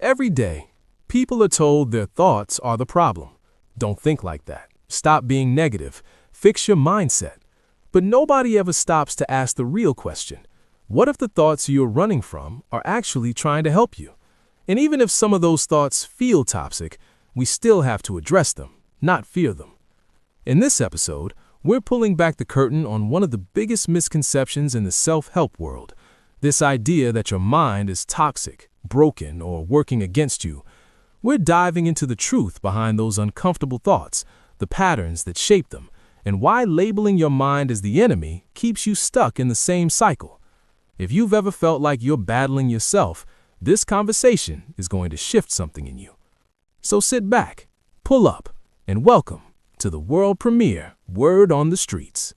Every day, people are told their thoughts are the problem. Don't think like that. Stop being negative. Fix your mindset. But nobody ever stops to ask the real question. What if the thoughts you're running from are actually trying to help you? And even if some of those thoughts feel toxic, we still have to address them, not fear them. In this episode, we're pulling back the curtain on one of the biggest misconceptions in the self-help world. This idea that your mind is toxic, broken, or working against you. We're diving into the truth behind those uncomfortable thoughts, the patterns that shape them, and why labeling your mind as the enemy keeps you stuck in the same cycle. If you've ever felt like you're battling yourself, this conversation is going to shift something in you. So sit back, pull up, and welcome to the world premiere Word on the Streets.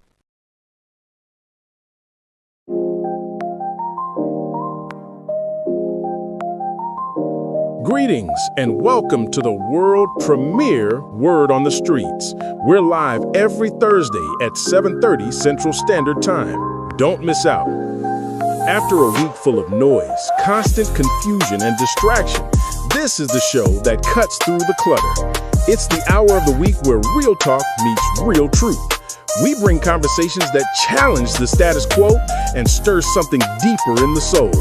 Greetings and welcome to the world premiere Word on the Streets. We're live every Thursday at 7:30 Central Standard Time. Don't miss out. After a week full of noise, constant confusion, and distraction, this is the show that cuts through the clutter. It's the hour of the week where real talk meets real truth. We bring conversations that challenge the status quo and stir something deeper in the soul.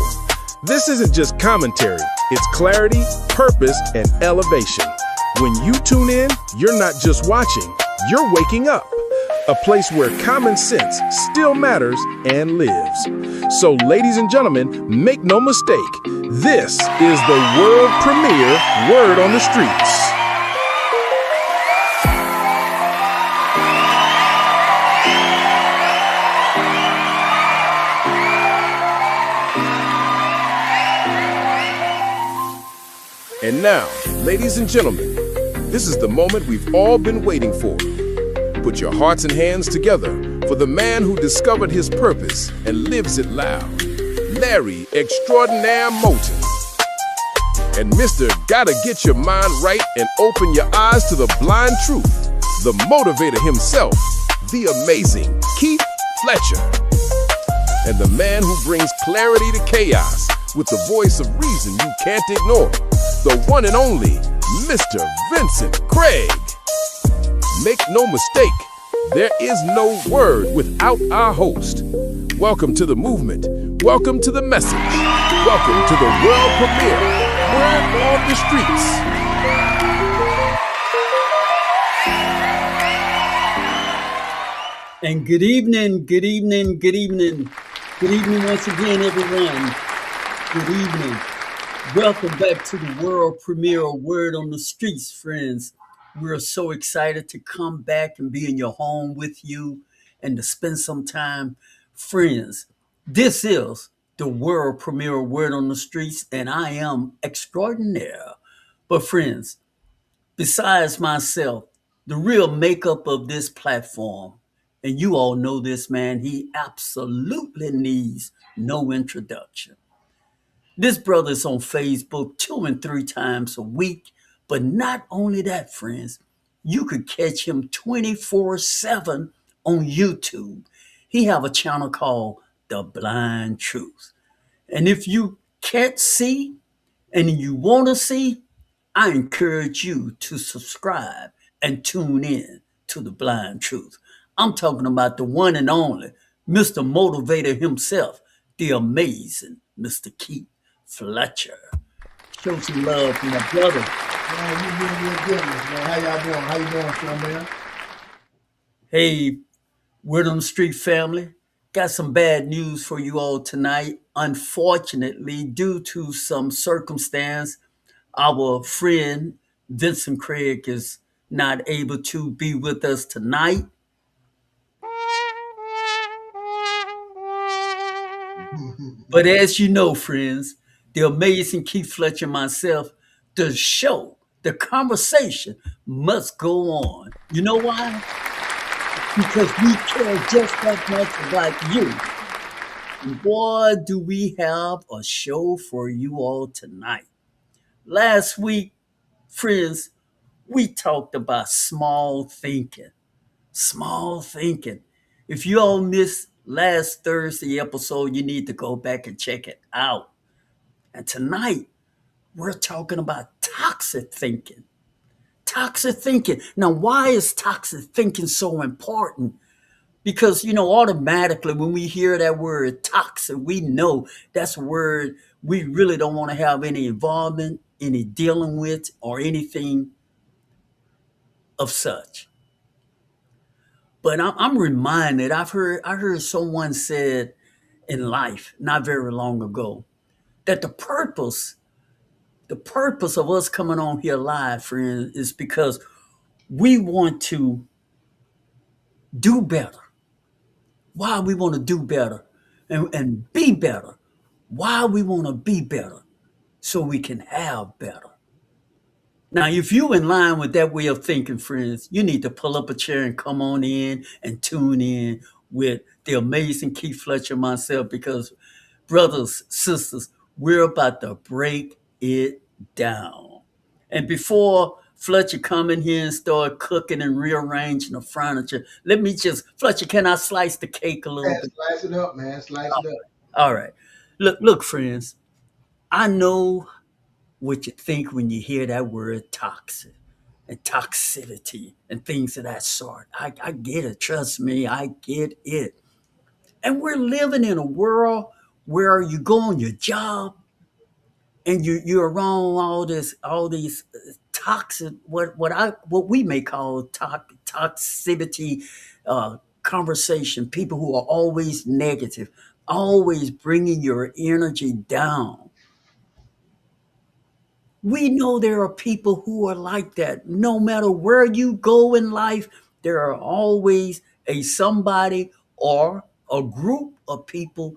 This isn't just commentary, it's clarity, purpose, and elevation. When you tune in, you're not just watching, you're waking up. A place where common sense still matters and lives. So, ladies and gentlemen, make no mistake, this is the world premiere Word on the Streets. And now, ladies and gentlemen, this is the moment we've all been waiting for. Put your hearts and hands together for the man who discovered his purpose and lives it loud, Larry Extraordinaire Moulton. And Mr. Gotta Get Your Mind Right and Open Your Eyes to the Blind Truth, the motivator himself, the amazing Keith Fletcher. And the man who brings clarity to chaos with the voice of reason you can't ignore, the one and only Mr. Vincent Craig. Make no mistake, there is no word without our host. Welcome to the movement. Welcome to the message. Welcome to the world premiere Word on the Streets. And good evening, good evening, good evening. Good evening once again, everyone. Good evening. Welcome back to the world premiere Word on the Streets, friends. We're so excited to come back and be in your home with you and to spend some time. Friends, this is the world premiere Word on the Streets, and I am extraordinaire. But friends, besides myself, the real makeup of this platform, and you all know this man, he absolutely needs no introduction. This brother's on Facebook 2 and 3 times a week. But not only that, friends, you could catch him 24/7 on YouTube. He have a channel called The Blind Truth. And if you can't see and you want to see, I encourage you to subscribe and tune in to The Blind Truth. I'm talking about the one and only Mr. Motivator himself, the amazing Mr. Keith Fletcher. Show some love for my brother. Man, you doing real good, man. How y'all doing? How you doing, son, man? Hey, Word on the Street family, got some bad news for you all tonight. Unfortunately, due to some circumstance, our friend Vincent Craig is not able to be with us tonight. But as you know, friends, the amazing Keith Fletcher and myself, the show, the conversation must go on. You know why? Because we care just that much about you. And boy, do we have a show for you all tonight. Last week, friends, we talked about small thinking. Small thinking. If you all missed last Thursday episode, you need to go back and check it out. And tonight, We're talking about toxic thinking. Toxic thinking. Now, why is toxic thinking so important? Because, automatically when we hear that word toxic, we know that's a word we really don't want to have any involvement, any dealing with, or anything of such. But I'm reminded, I heard someone said in life not very long ago that the purpose of us coming on here live, friends, is because we want to do better. Why we want to do better and be better. Why we want to be better so we can have better. Now, if you in line with that way of thinking, friends, you need to pull up a chair and come on in and tune in with the amazing Keith Fletcher and myself because, brothers, sisters, we're about to break it down. And before Fletcher come in here and start cooking and rearranging the furniture, Fletcher, can I slice the cake a little Man, bit? slice it up, man. Slice it up. All right. Look, friends, I know what you think when you hear that word toxic and toxicity and things of that sort. I get it. Trust me, I get it. And we're living in a world where you go on your job and you're around all these toxic what we may call toxicity conversation. People who are always negative, always bringing your energy down. We know there are people who are like that. No matter where you go in life, there are always a somebody or a group of people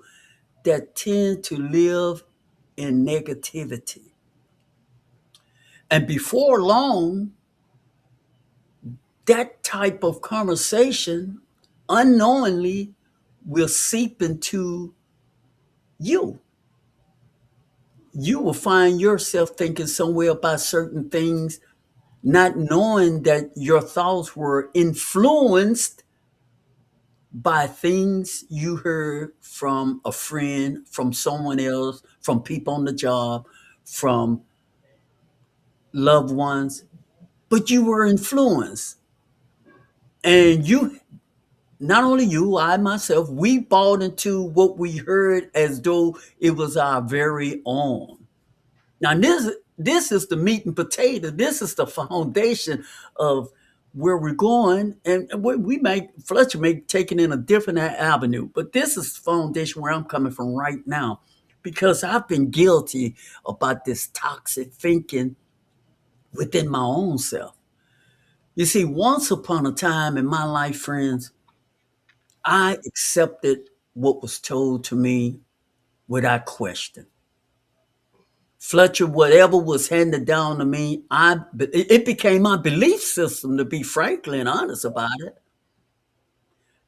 that tend to live in negativity. And before long, that type of conversation unknowingly will seep into you. You will find yourself thinking somewhere about certain things, not knowing that your thoughts were influenced by things you heard from a friend, from someone else, from people on the job, from loved ones, but you were influenced. And not only you, I myself, we bought into what we heard as though it was our very own. Now, this is the meat and potato. This is the foundation of where we're going, and we may Fletcher may take it in a different avenue, but this is the foundation where I'm coming from right now, because I've been guilty about this toxic thinking within my own self. You see, once upon a time in my life, friends, I accepted what was told to me without question. Fletcher, whatever was handed down to me, it became my belief system, to be frankly and honest about it.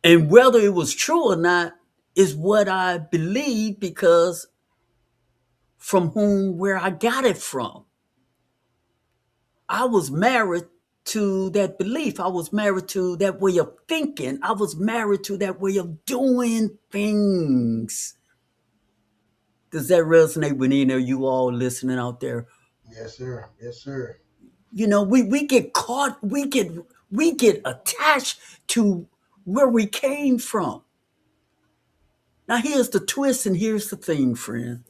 And whether it was true or not is what I believe, because from where I got it from. I was married to that belief. I was married to that way of thinking. I was married to that way of doing things. Does that resonate with any of you all listening out there? Yes, sir. Yes, sir. We get caught, we get attached to where we came from. Now here's the twist and here's the thing, friend.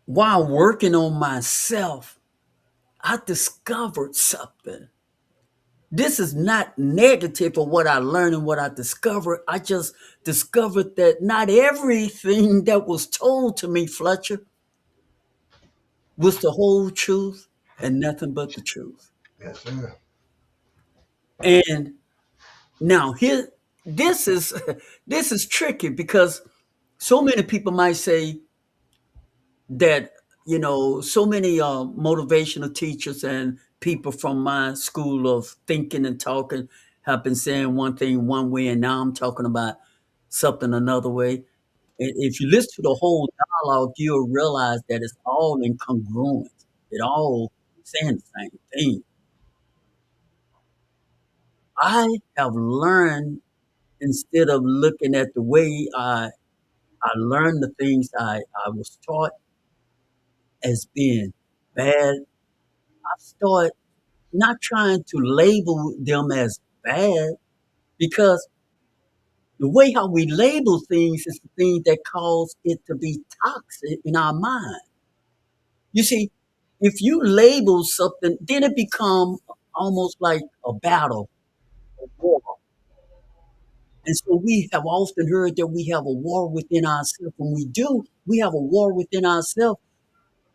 While working on myself, I discovered something. This is not negative of what I learned and what I discovered. I just discovered that not everything that was told to me, Fletcher, was the whole truth and nothing but the truth. Yes, sir. And now here, this is this is tricky, because so many people might say that, so many motivational teachers and people from my school of thinking and talking have been saying one thing one way, and now I'm talking about something another way. And if you listen to the whole dialogue, you'll realize that it's all incongruent. It all saying the same thing. I have learned, instead of looking at the way I learned the things I was taught, as being bad, I start not trying to label them as bad because the way how we label things is the thing that cause it to be toxic in our mind. You see, if you label something, then it become almost like a battle, a war. And so we have often heard that we have a war within ourselves. When we do, we have a war within ourselves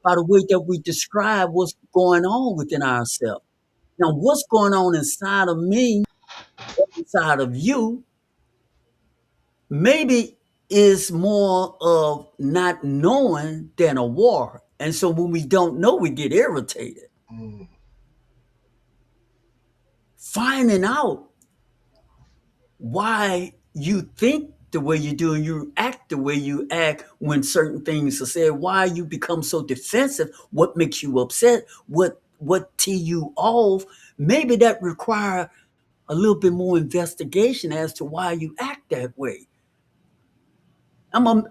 by the way that we describe what's going on within ourselves. Now, what's going on inside of me, inside of you, maybe is more of not knowing than a war. And so when we don't know, we get irritated. Mm. Finding out why you think the way you do and you act the way you act when certain things are said, why you become so defensive, what makes you upset, what tee you off, maybe that require a little bit more investigation as to why you act that way.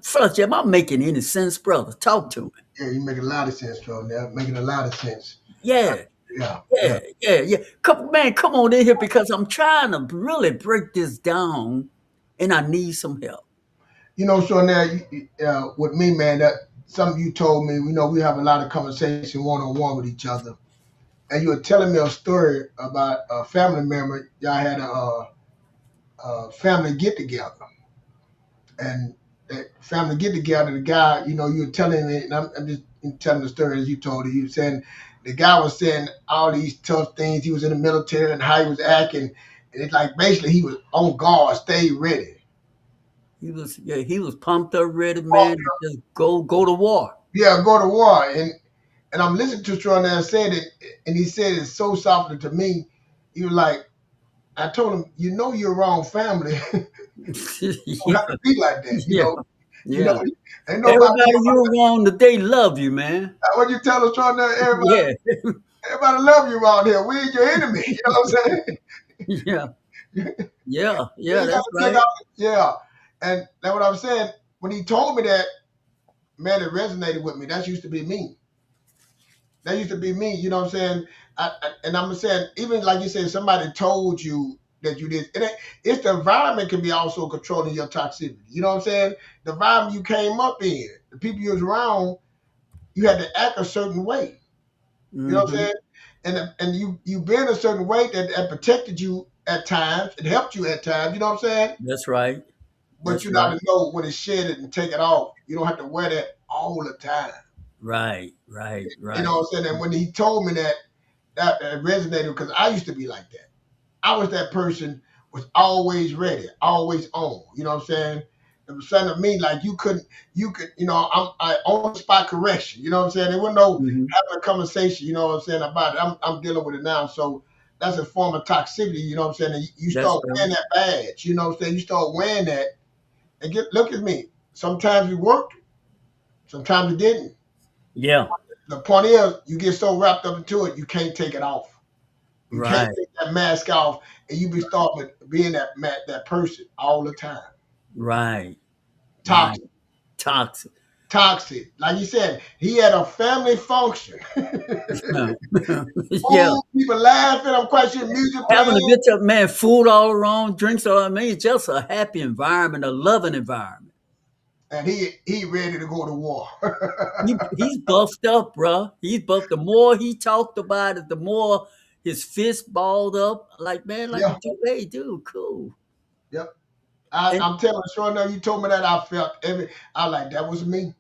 First, am I making any sense, brother? Talk to me. Yeah, you make a lot of sense, bro. Now making a lot of sense. Yeah, Yeah, yeah. yeah. Come on in here because I'm trying to really break this down and I need some help. So now with me, man, that something you told me. We have a lot of conversation one on one with each other, and you were telling me a story about a family member. Y'all had a family get together, and that family get together. The guy, you were telling me, and I'm just telling the story as you told it. You were saying the guy was saying all these tough things. He was in the military and how he was acting, and it's like basically he was on guard, stay ready. He was pumped up, ready, man, to just go to war. Yeah, go to war. And I'm listening to Troy now said it, and he said it so softly to me. He was like, I told him, you're wrong family. You don't Yeah, have to be like that. yeah, You yeah. know, ain't nobody. Everybody you around today love you, man. What you tell us, Troy now, Yeah, everybody love you around here. We ain't your enemy. You know what I'm saying? yeah, yeah, You yeah. ain't got That's to take right. out. Yeah. And that's what I'm saying. When he told me that, man, it resonated with me. That used to be me. That used to be me. You know what I'm saying? And I'm saying, even like you said, somebody told you that you did. It's the environment can be also controlling your toxicity. You know what I'm saying? The environment you came up in, the people you was around, you had to act a certain way. You know what I'm Hmm. saying? And you been a certain way that protected you at times. It helped you at times. You know what I'm saying? That's right. But That's you got right. to know when to shed it and take it off. You don't have to wear that all the time. Right. Right. You know Right. what I'm saying? And when he told me that resonated because I used to be like that. I was that person was always ready, always on. You know what I'm saying? It was something to me like you could, I on the spot correction. You know what I'm saying? There wasn't no Hmm. having a conversation. You know what I'm saying about it. I'm dealing with it now, so that's a form of toxicity. You know what I'm saying? And you That's start right. wearing that badge. You know what I'm saying? You start wearing that, and look at me. Sometimes it worked, sometimes it didn't. Yeah. The point is, you get so wrapped up into it, you can't take it off. You can't Right. take that mask off, and you be start being that person all the time. Right. Right. Toxic, Toxic. toxic. Like you said, he had a family function. Yeah. Food, people laughing. I'm quite sure music Having a playing, good time, man. Food all around, drinks all around. I mean, it's just a happy environment, a loving environment. and he ready to go to war. He's buffed up, bruh. He's buffed. The more he talked about it, the more his fist balled up. Like, man, like Yeah, you do. Hey, dude, cool. yep. And I'm telling you, sure enough, you told me that I felt I like that was me.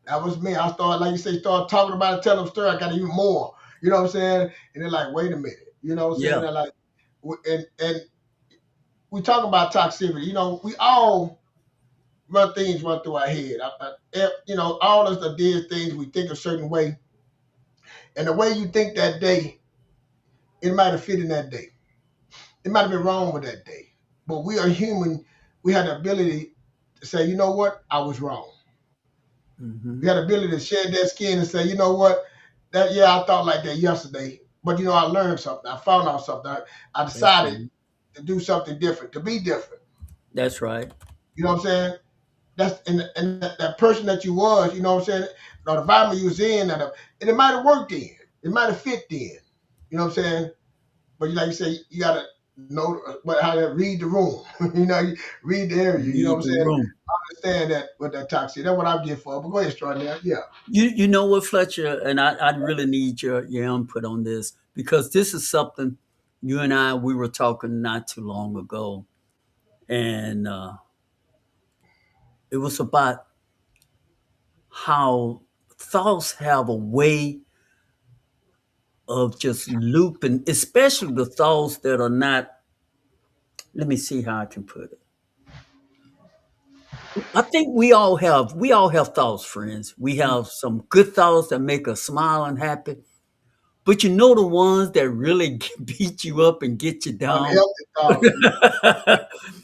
That was me. I started, like you say, start talking about it, telling them story. I got even more. You know what I'm saying? And they're like, wait a minute. You know what I'm saying? yeah, They're like, and we talk about toxicity. We all run through our head. All of us did things. We think a certain way, and the way you think that day, it might have fit in that day. It might have been wrong with that day. But we are human. We have the ability to say, you know what, I was wrong. We hmm, had the ability to shed that skin and say, you know what, that I thought like that yesterday, but I learned something. I found out something. I that's decided right. to do something different, to be different. That's right. You know what I'm saying? that's and that person that you was, you know what I'm saying, or the environment you was in, and it might have worked then, it might have fit then, you know what I'm saying. But like you say, you gotta know how to read the room, you read the area, you know what Read I'm the saying. room. Understand that with that toxic, that's what I get for. But go ahead, extraordinary, yeah, You know what, Fletcher, and I really need your input on this because this is something you and I we were talking not too long ago, and it was about how thoughts have a way of just looping, especially the thoughts that are not. Let me see how I can put it. I think we all have thoughts, friends. We have some good thoughts that make us smile and happy. But you know the ones that really beat you up and get you down? unhealthy thoughts,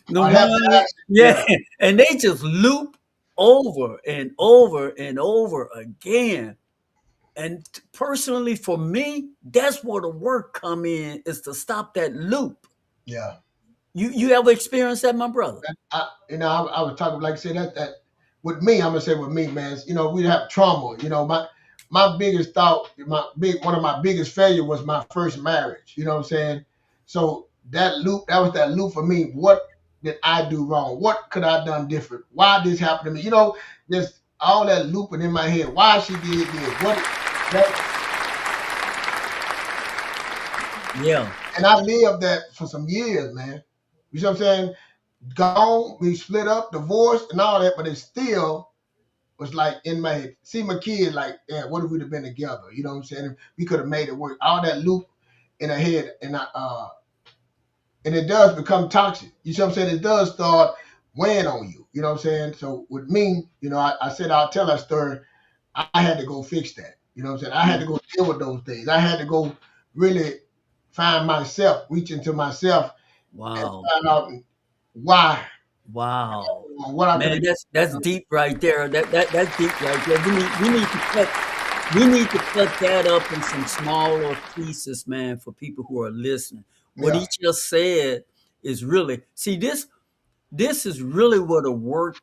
The unhealthy ones, action, yeah, yeah, and they just loop over and over and over again. And personally, for me, that's where the work come in is to stop that loop. yeah. You ever experienced that, my brother? I was talking like I said that with me. I'm gonna say with me, man. We have trauma. My biggest thought, one of my biggest failure was my first marriage. You know what I'm saying? So that was that loop for me. What did I do wrong? What could I done different? Why this happened to me? Just all that looping in my head. Why she did this? What that, Yeah. and I lived that for some years, man. You see what I'm saying? Gone, we split up, divorced, and all that, but it still was like in my head. See my kids, like, yeah, what if we'd have been together? You know what I'm saying? We could have made it work. All that loop in her head, and it does become toxic. You see what I'm saying? It does start weighing on you. You know what I'm saying? So with me, I said I'll tell that story. I had to go fix that. You know what I'm saying? I had to go deal with those things. I had to go really find myself, reach into myself, and Wow. find out why, Wow. what I could Man, have that's done. deep right there. That's deep right there. We need to cut that up in some smaller pieces, man, for people who are listening. What Yeah. he just said is really see this is really what the work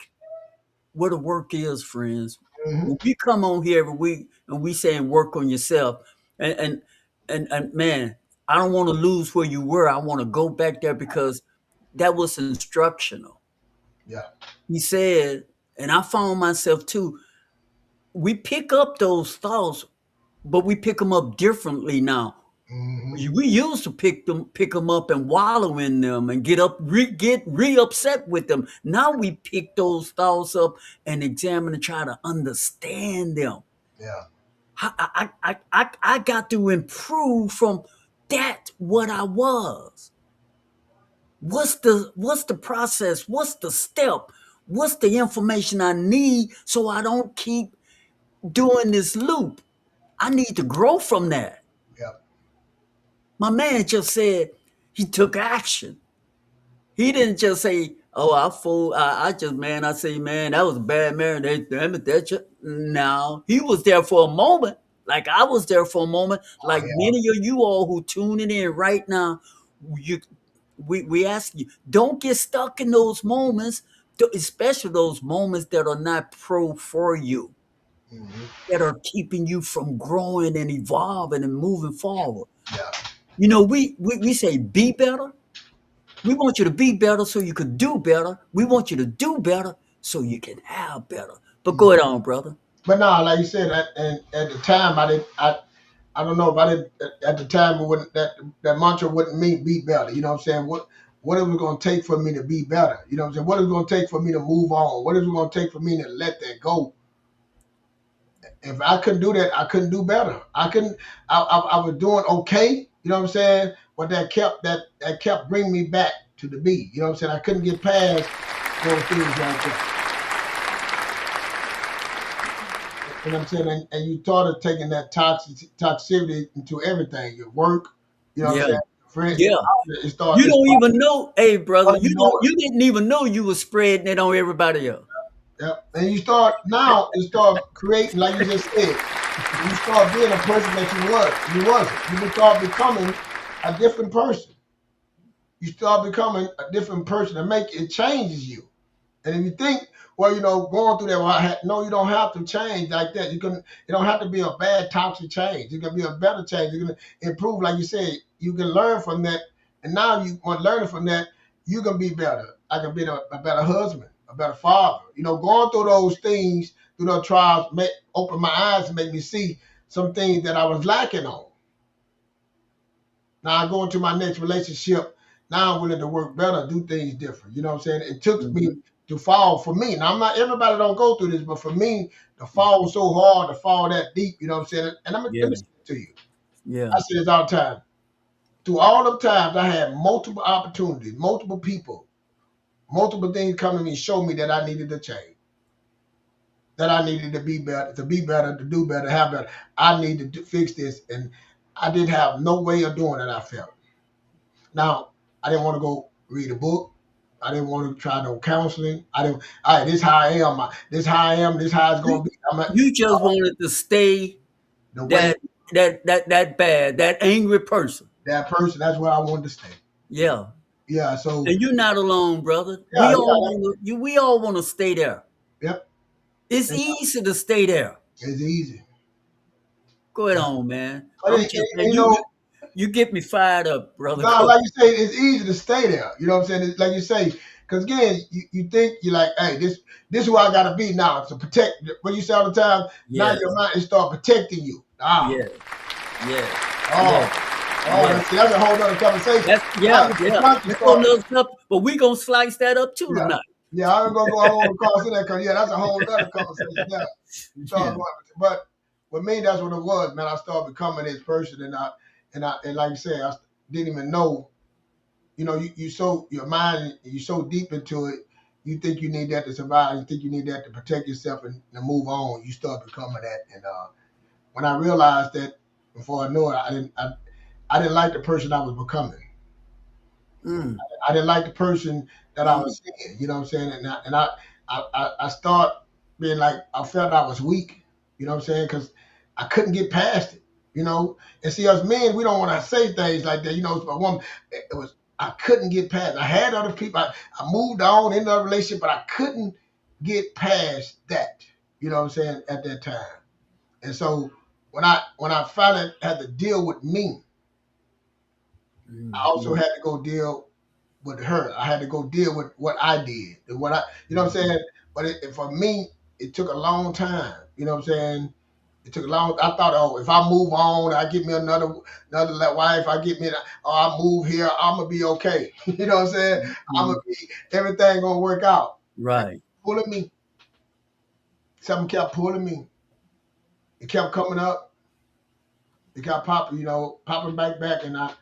is, friends. Hmm. When we come on here every week and we saying work on yourself, and and man, I don't want to lose where you were. I want to go back there because that was instructional. Yeah. He said, and I found myself too. We pick up those thoughts, but we pick them up differently now. Hmm. We used to pick them up and wallow in them and get re-upset with them. Now we pick those thoughts up and examine and try to understand them. Yeah. I got to improve from that what I was. What's the process? What's the step? What's the information I need so I don't keep doing this loop? I need to grow from that. Yeah. My man just said he took action. He didn't just say, "Oh, I fool." I just, man, I say, man, that was a bad marriage. Damn it, no, he was there for a moment, like I was there for a moment, Oh like yeah. many of you all who tuning in right now. You, we ask you, don't get stuck in those moments, especially those moments that are not pro for you, Hmm. that are keeping you from growing and evolving and moving forward. Yeah. We say be better. We want you to be better so you can do better. We want you to do better so you can have better. But Mhm. go ahead on, brother. But no, like you said, and at the time, I didn't. I don't know if I did at the time. It wouldn't that mantra wouldn't mean be better. You know what I'm saying? What is it going to take for me to be better? You know what I'm saying? What is it going to take for me to move on? What is it going to take for me to let that go? If I couldn't do that, I couldn't do better. I couldn't. I was doing okay. You know what I'm saying? But that kept bringing me back to the beat. You know what I'm saying? I couldn't get past those things like that. You know what I'm saying? And you started taking that toxicity into everything, your work, you know what I'm Yeah, saying? Friend, yeah. it started, You it don't started even know, hey, brother. running You you don't. over. You didn't even know you were spreading it on everybody else. Yeah. And you start creating, like you just said, you start being a person that you wasn't. You start becoming a different person. You start becoming a different person and it changes you. And if you think well, going through that. Well, no, you don't have to change like that. It don't have to be a bad toxic change. It can be a better change. You can improve, like you said. You can learn from that, and now you want learning from that. You can be better. I can be a better husband, a better father. Going through those things, through those trials, open my eyes and make me see some things that I was lacking on. Now I go into my next relationship. Now I'm willing to work better, do things different. You know what I'm saying? It took me to fall for me. Now I'm not, everybody don't go through this, but for me, the fall was so hard, to fall that deep, you know what I'm saying? And let me say it to you. Yeah. I say this all the time. Through all the times I had multiple opportunities, multiple people, multiple things come to me, show me that I needed to change. That I needed to be better, to do better, have better. I needed to fix this. And I didn't have no way of doing it, I felt. Now, I didn't want to go read a book. I didn't want to try no counseling. All right, this how I am. This how I am. This how it's going to be. You just wanted to stay that bad, that angry person. That person, that's where I wanted to stay. Yeah. Yeah, so. And you're not alone, brother. Yeah, we all want to stay there. Yep. It's easy to stay there. It's eeasy. Go ahead on, man. You get me fired up, brother. No, like you say, it's easy to stay there. You know what I'm saying? It's like you say, because again, you think you're like, hey, this is who I gotta be now to protect. What you say all the time. Now your mind is start protecting you. Yeah. That's a whole other conversation. That's another stuff. But we gonna slice that up too tonight. Yeah, I'm gonna go on across in that because that's a whole other conversation. Yeah. But with me, that's what it was, man. I started becoming this person, and like you say, I didn't even know. Your mind, you so deep into it. You think you need that to survive. You think you need that to protect yourself and move on. You start becoming that. And when I realized that, before I knew it, I didn't like the person I was becoming. I didn't like the person that I was seeing. You know what I'm saying? And I start being like, I felt I was weak. You know what I'm saying? Because I couldn't get past it. And see, us men, we don't want to say things like that. A woman, I couldn't get past. I had other people. I moved on into a relationship, but I couldn't get past that. You know what I'm saying? At that time. And so when I finally had to deal with me, I also had to go deal with her. I had to go deal with what I did and what you know what I'm saying? But for me, it took a long time. You know what I'm saying? It took a long. I thought, if I move on, I get me another wife. I move here, I'm gonna be okay. You know what I'm saying? Everything gonna work out. Right. Pulling me. Something kept pulling me. It kept coming up. It kept popping back, and I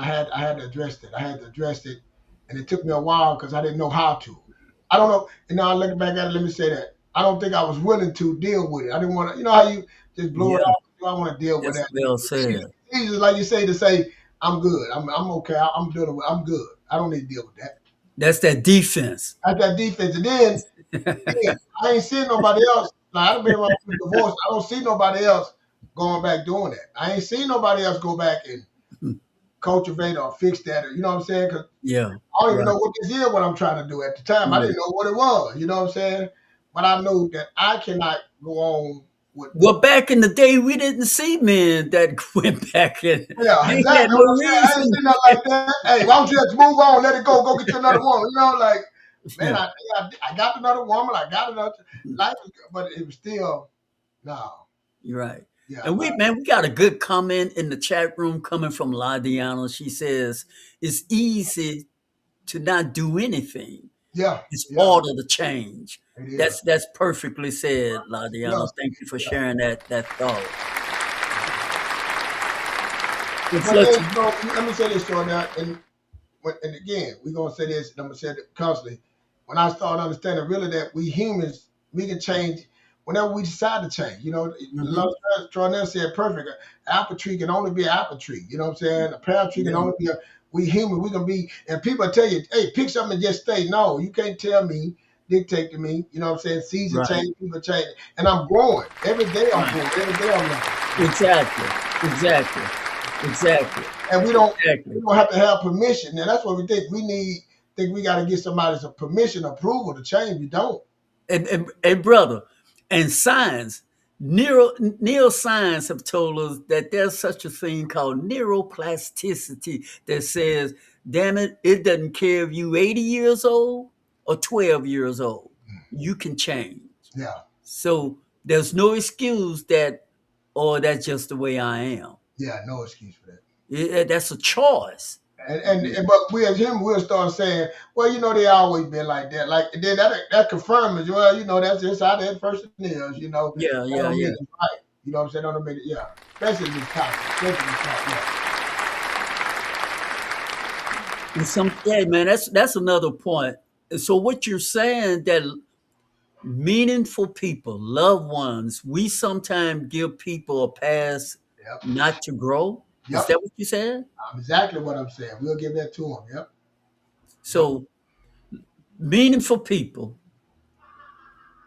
had to address it. I had to address it, and it took me a while because I didn't know how to. I don't know. And now looking back at it, let me say that I don't think I was willing to deal with it. I didn't want to. You know how you just blow it off. I don't want to deal with that. Well said. It's easy, like you say, to say I'm good. I'm okay. I'm good. I don't need to deal with that. That's that defense. That's that defense. And then I ain't seen nobody else. Like, I've been around with divorce. I don't see nobody else going back doing that. I ain't seen nobody else go back and cultivate or fix that. Or, you know what I'm saying? Cause I don't even know what this is, what I'm trying to do at the time. I didn't know what it was. You know what I'm saying? But I knew that I cannot go on with. Well, back in the day, we didn't see men that went back in. Yeah, exactly. I ain't seen nothing like that. Hey, why don't you just move on? Let it go. Go get you another woman. Man, I got another woman. I got another life, but it was still no. You're right. Yeah, and we got a good comment in the chat room coming from LaDiana. She says it's easy to not do anything. Yeah, it's harder to change. That's perfectly said, LaDiana. Yeah. Thank you for sharing that thought. Let me say this, Jordan, and again, we're gonna say this, and I'm gonna say it constantly. When I start understanding really that we humans, we can change whenever we decide to change. Jordan said perfect. An apple tree can only be an apple tree. You know what I'm saying? A pear tree can only be we human. We can be, and people tell you, hey, pick something and just stay. No, you can't tell me, dictate to me. You know what I'm saying? Season change, people change, and I'm growing every day. I'm growing every day. I'm learning. Exactly. And we don't have to have permission. And that's what we think. We need think we got to get somebody's permission, approval to change. We don't. And brother, and science, neuroscience have told us that there's such a thing called neuroplasticity that says, damn it, it doesn't care if you 80 years old or 12 years old. You can change. Yeah. So there's no excuse that, oh, that's just the way I am. Yeah, no excuse for that. That's a choice. But we as him, we'll start saying, well, they always been like that. Like then that confirms, well, that's just how that person is, Yeah, That yeah, don't yeah. mean it's right. You know what I'm saying? Don't mean it, yeah. Especially this topic. Yeah, man, that's another point. So what you're saying that meaningful people, loved ones, we sometimes give people a pass Yep. not to grow. Yep. Is that what you said? Exactly what I'm saying. We'll give that to them. Yep. So meaningful people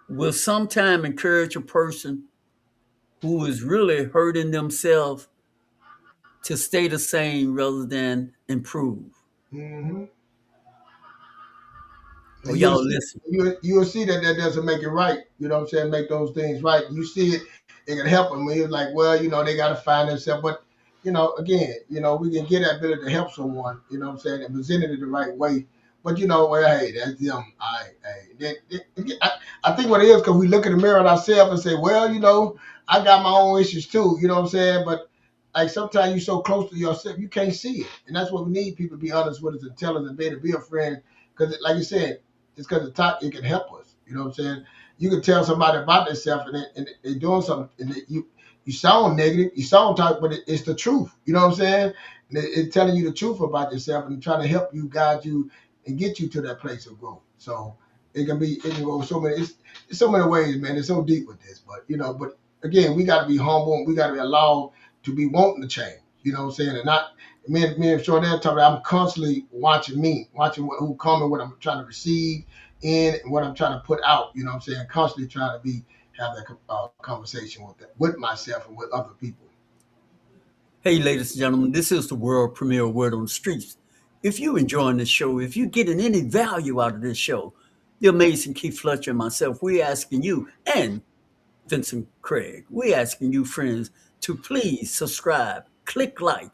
will sometimes encourage a person who is really hurting themselves to stay the same rather than improve. Mm-hmm. Oh, y'all listen. You'll see that doesn't make it right. You know what I'm saying? Make those things right. You see it can help them. When you're like, well, they got to find themselves. But, again, we can get that ability to help someone, you know what I'm saying, and present it in the right way. But, well, hey, that's them. I think what it is because we look in the mirror at ourselves and say, well, I got my own issues too. You know what I'm saying? But, like, sometimes you're so close to yourself, you can't see it. And that's what we need people to be honest with us and tell us and be a friend. Because, like you said, it's because it can help us. You know what I'm saying? You can tell somebody about themselves and they're doing something, and you sound negative, you sound tight, but it's the truth. You know what I'm saying? And it's telling you the truth about yourself and trying to help you, guide you, and get you to that place of growth. So it can go so many. It's so many ways, man. It's so deep with this, but but again, we got to be humble and we got to be allowed to be wanting to change. You know what I'm saying? And not me and Shornell talking. I'm constantly watching who coming, what I'm trying to receive in, and what I'm trying to put out. You know what I'm saying? Constantly trying to have that conversation with myself and with other people. Hey, ladies and gentlemen, this is the world premiere Word on the Streets. If you're enjoying this show, if you're getting any value out of this show, the amazing Keith Fletcher and myself, we're asking you, and Vincent Craig, we're asking you, friends, to please subscribe, click like,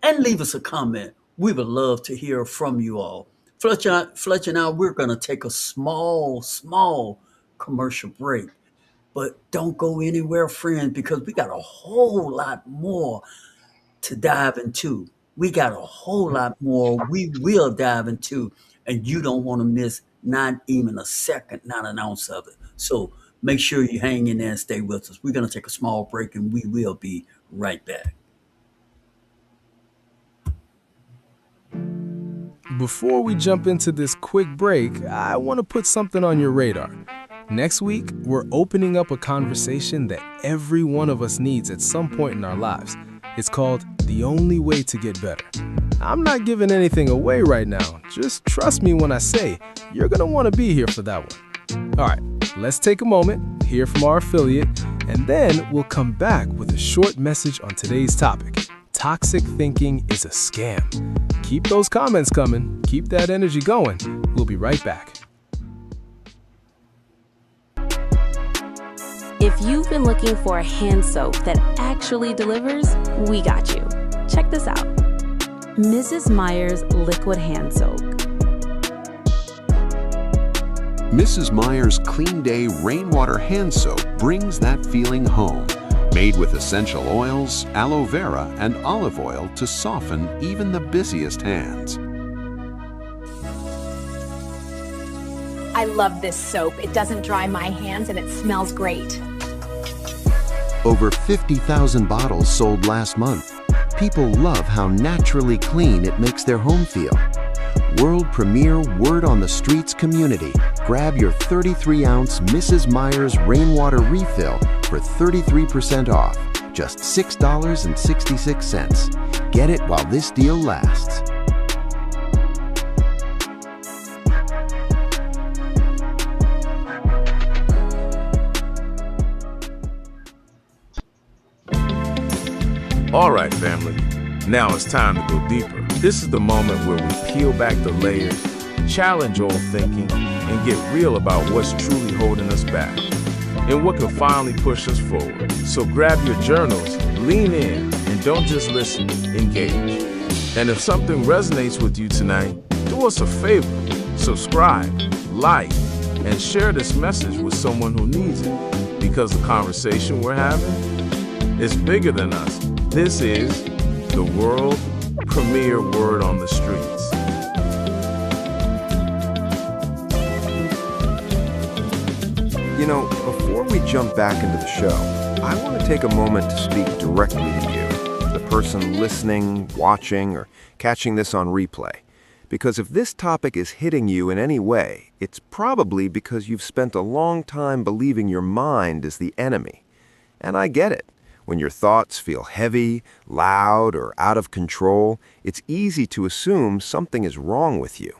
and leave us a comment. We would love to hear from you all. Fletcher and I, we're going to take a small commercial break. But don't go anywhere, friends, because we got a whole lot more to dive into. We got a whole lot more we will dive into, and you don't want to miss not even a second, not an ounce of it. So make sure you hang in there and stay with us. We're going to take a small break, and we will be right back. Before we jump into this quick break, I want to put something on your radar. Next week, we're opening up a conversation that every one of us needs at some point in our lives. It's called The Only Way to Get Better. I'm not giving anything away right now. Just trust me when I say you're going to want to be here for that one. All right, let's take a moment, hear from our affiliate, and then we'll come back with a short message on today's topic. Toxic thinking is a scam. Keep those comments coming. Keep that energy going. We'll be right back. If you've been looking for a hand soap that actually delivers, we got you. Check this out. Mrs. Meyer's Liquid Hand Soap. Mrs. Meyer's Clean Day Rainwater Hand Soap brings that feeling home. Made with essential oils, aloe vera, and olive oil to soften even the busiest hands. I love this soap. It doesn't dry my hands and it smells great. Over 50,000 bottles sold last month. People love how naturally clean it makes their home feel. World premiere Word on the Streets community. Grab your 33-ounce Mrs. Meyer's Rainwater Refill for 33% off, just $6.66. Get it while this deal lasts. All right, family. Now it's time to go deeper. This is the moment where we peel back the layers, challenge old thinking, and get real about what's truly holding us back and what can finally push us forward. So grab your journals, lean in, and don't just listen, engage. And if something resonates with you tonight, do us a favor, subscribe, like, and share this message with someone who needs it, because the conversation we're having is bigger than us. This is the world premiere word on the streets. You know, before we jump back into the show, I want to take a moment to speak directly to you, the person listening, watching, or catching this on replay. Because if this topic is hitting you in any way, it's probably because you've spent a long time believing your mind is the enemy. And I get it. When your thoughts feel heavy, loud, or out of control, it's easy to assume something is wrong with you.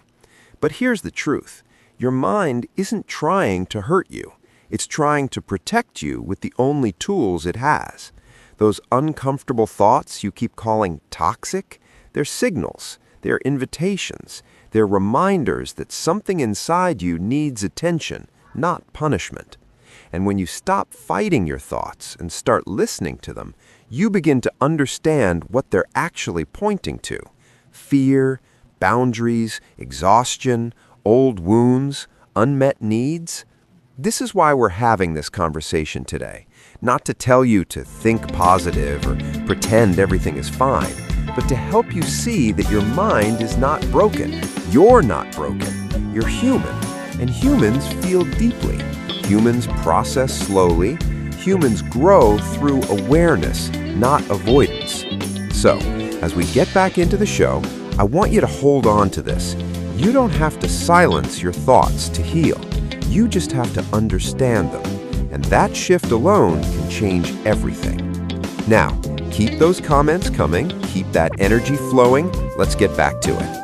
But here's the truth. Your mind isn't trying to hurt you. It's trying to protect you with the only tools it has. Those uncomfortable thoughts you keep calling toxic, they're signals, they're invitations, they're reminders that something inside you needs attention, not punishment. And when you stop fighting your thoughts and start listening to them, you begin to understand what they're actually pointing to. Fear, boundaries, exhaustion, old wounds, unmet needs. This is why we're having this conversation today. Not to tell you to think positive or pretend everything is fine, but to help you see that your mind is not broken. You're not broken. You're human, and humans feel deeply. Humans process slowly. Humans grow through awareness, not avoidance. So, as we get back into the show, I want you to hold on to this. You don't have to silence your thoughts to heal. You just have to understand them. And that shift alone can change everything. Now, keep those comments coming. Keep that energy flowing. Let's get back to it.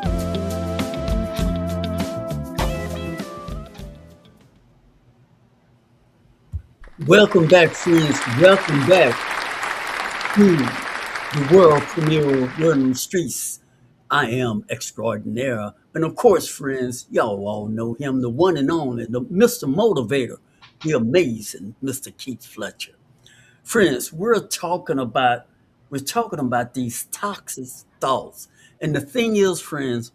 Welcome back, friends. Welcome back to the world premiere Word on the Streets. I am extraordinaire. And of course, friends, y'all all know him, the one and only, the Mr. Motivator, the amazing Mr. Keith Fletcher. Friends, we're talking about these toxic thoughts. And the thing is, friends,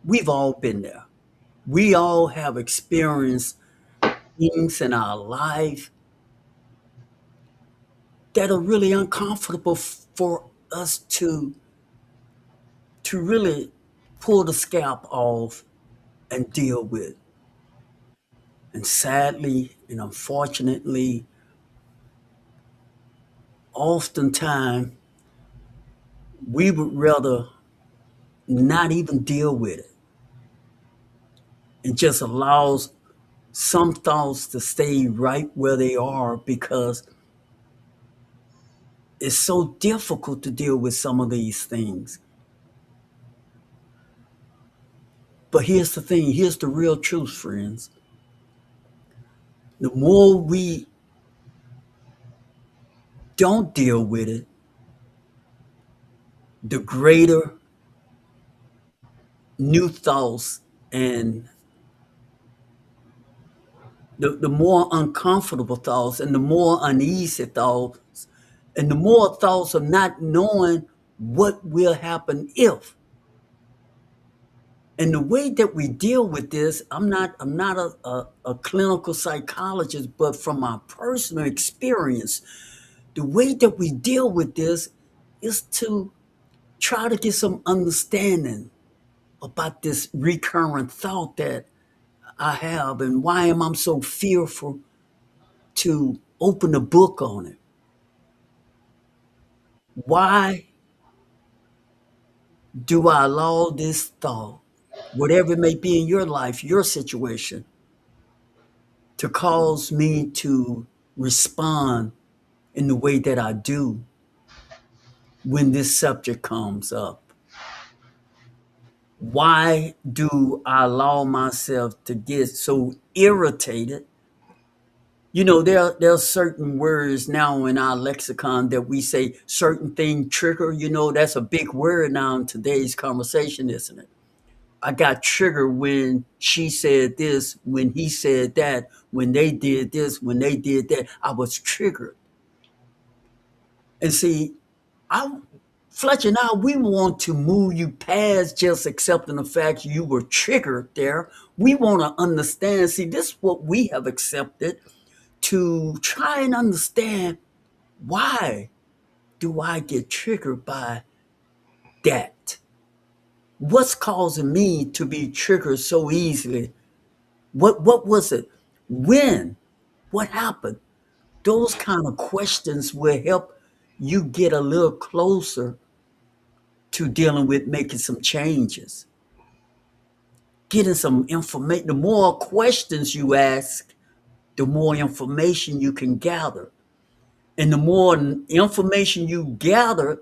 we've all been there. We all have experienced things in our life that are really uncomfortable for us to really pull the scalp off and deal with. And sadly and unfortunately, oftentimes we would rather not even deal with it and just allows some thoughts to stay right where they are, because it's so difficult to deal with some of these things. But here's the thing, here's the real truth, friends. The more we don't deal with it, the greater new thoughts and the more uncomfortable thoughts and the more uneasy thoughts and the more thoughts of not knowing what will happen if. And the way that we deal with this, I'm not a clinical psychologist, but from my personal experience, the way that we deal with this is to try to get some understanding about this recurrent thought that I have, and why am I so fearful to open a book on it? Why do I allow this thought, whatever it may be in your life, your situation, to cause me to respond in the way that I do when this subject comes up? Why do I allow myself to get so irritated? You know, there are certain words now in our lexicon that we say certain thing trigger. You know, that's a big word now in today's conversation, isn't it? I got triggered when she said this, when he said that, when they did this, when they did that. I was triggered. And see, I Fletcher and I, we want to move you past just accepting the fact you were triggered there. We want to understand. See, this is what we have accepted, to try and understand, why do I get triggered by that? What's causing me to be triggered so easily? What was it? When? What happened? Those kind of questions will help you get a little closer to dealing with making some changes, getting some information. The more questions you ask, the more information you can gather. And the more information you gather,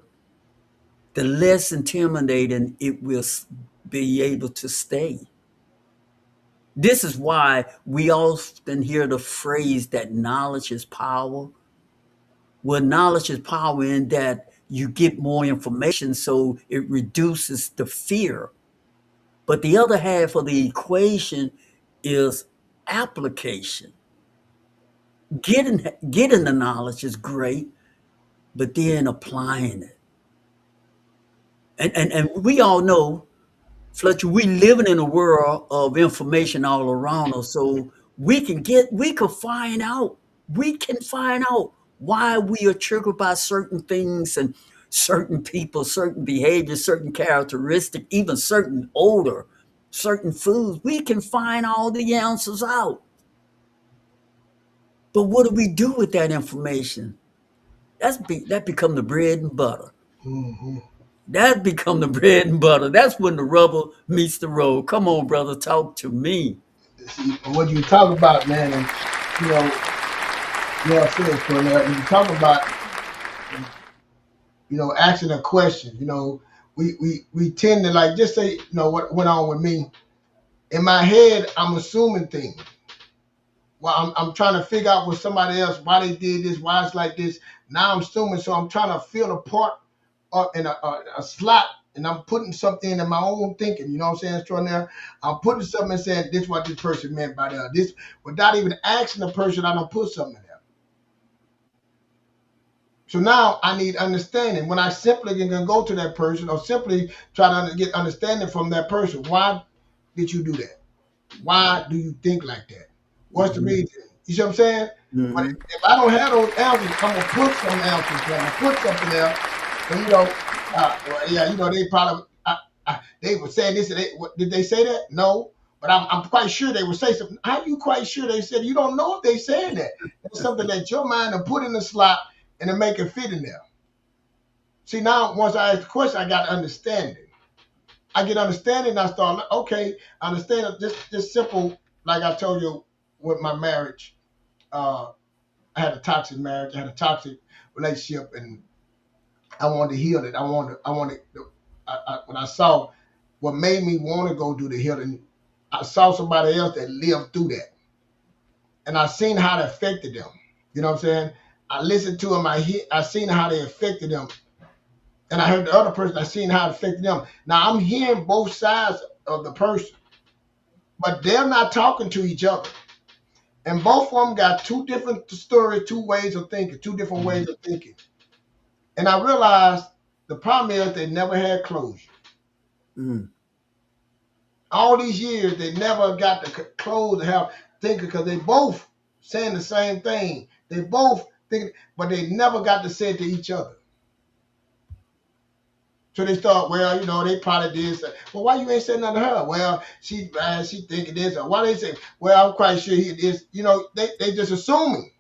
the less intimidating it will be able to stay. This is why we often hear the phrase that knowledge is power. Well, knowledge is power in that you get more information, so it reduces the fear. But the other half of the equation is application. Getting the knowledge is great, but then applying it. And we all know, Fletcher, we living in a world of information all around us. So we can find out why we are triggered by certain things and certain people, certain behaviors, certain characteristics, even certain odor, certain foods. We can find all the answers out. But what do we do with that information? That become the bread and butter. Mm-hmm. That become the bread and butter. That's when the rubber meets the road. Come on, brother, talk to me. See, what you talk about, man, and you know, said, Cornell, when you talk about, asking a question, we tend to, like, just say, what went on with me. In my head, I'm assuming things. Well, I'm trying to figure out with somebody else why they did this, why it's like this. Now I'm assuming, so I'm trying to fill a part in a slot, and I'm putting something in my own thinking. You know what I'm saying, extraordinary? I'm putting something and saying, this is what this person meant by that. This, without even asking the person, I don't put something in there. So now I need understanding. When I simply can go to that person or simply try to get understanding from that person, why did you do that? Why do you think like that? What's the reason? You see what I'm saying? Mm-hmm. But if I don't have those answers, I'm gonna put some answers there. I'm gonna put something there. And they probably they were saying this. Did they say that? No, but I'm quite sure they would say something. How are you quite sure they said? You don't know if they saying that. It's something that your mind will put in the slot and to make it fit in there. See, now once I ask the question, I got understanding. I get understanding. I start, okay, I understand this simple. Like I told you with my marriage, I had a toxic marriage. I had a toxic relationship, and I wanted to heal it. When I saw what made me want to go do the healing, I saw somebody else that lived through that. And I seen how it affected them. You know what I'm saying? I listened to them. I seen how they affected them. And I heard the other person, I seen how it affected them. Now I'm hearing both sides of the person, but they're not talking to each other. And both of them got two different stories, two ways of thinking, two different ways of thinking. And I realized the problem is they never had closure. Mm. All these years, they never got the close to have thinking because they both saying the same thing. They both thinking, but they never got to say it to each other. So they start, well, they probably did say, well, why you ain't saying nothing to her? Well, she thinking this. Or why they say, well, I'm quite sure he is. They just assuming.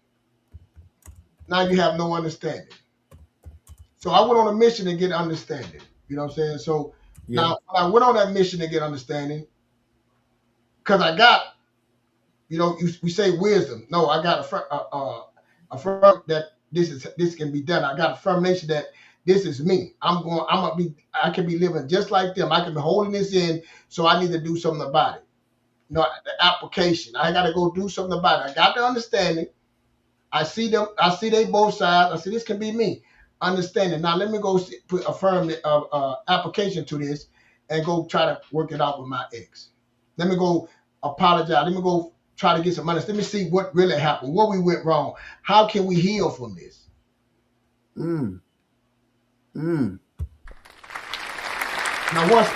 Now you have no understanding. So I went on a mission to get understanding. You know what I'm saying? So Now when I went on that mission to get understanding, because I got, we say wisdom. No, I got a firm that this can be done. I got a affirmation that this is me. I can be living just like them. I can be holding this in, so I need to do something about it. The application. I got to go do something about it. I got the understanding. I see them. I see they both sides. I see this can be me. Understanding. Now let me go affirm the application to this, and go try to work it out with my ex. Let me go apologize. Let me go try to get some money. Let me see what really happened, what we went wrong. How can we heal from this? Mm. Mm. Now, once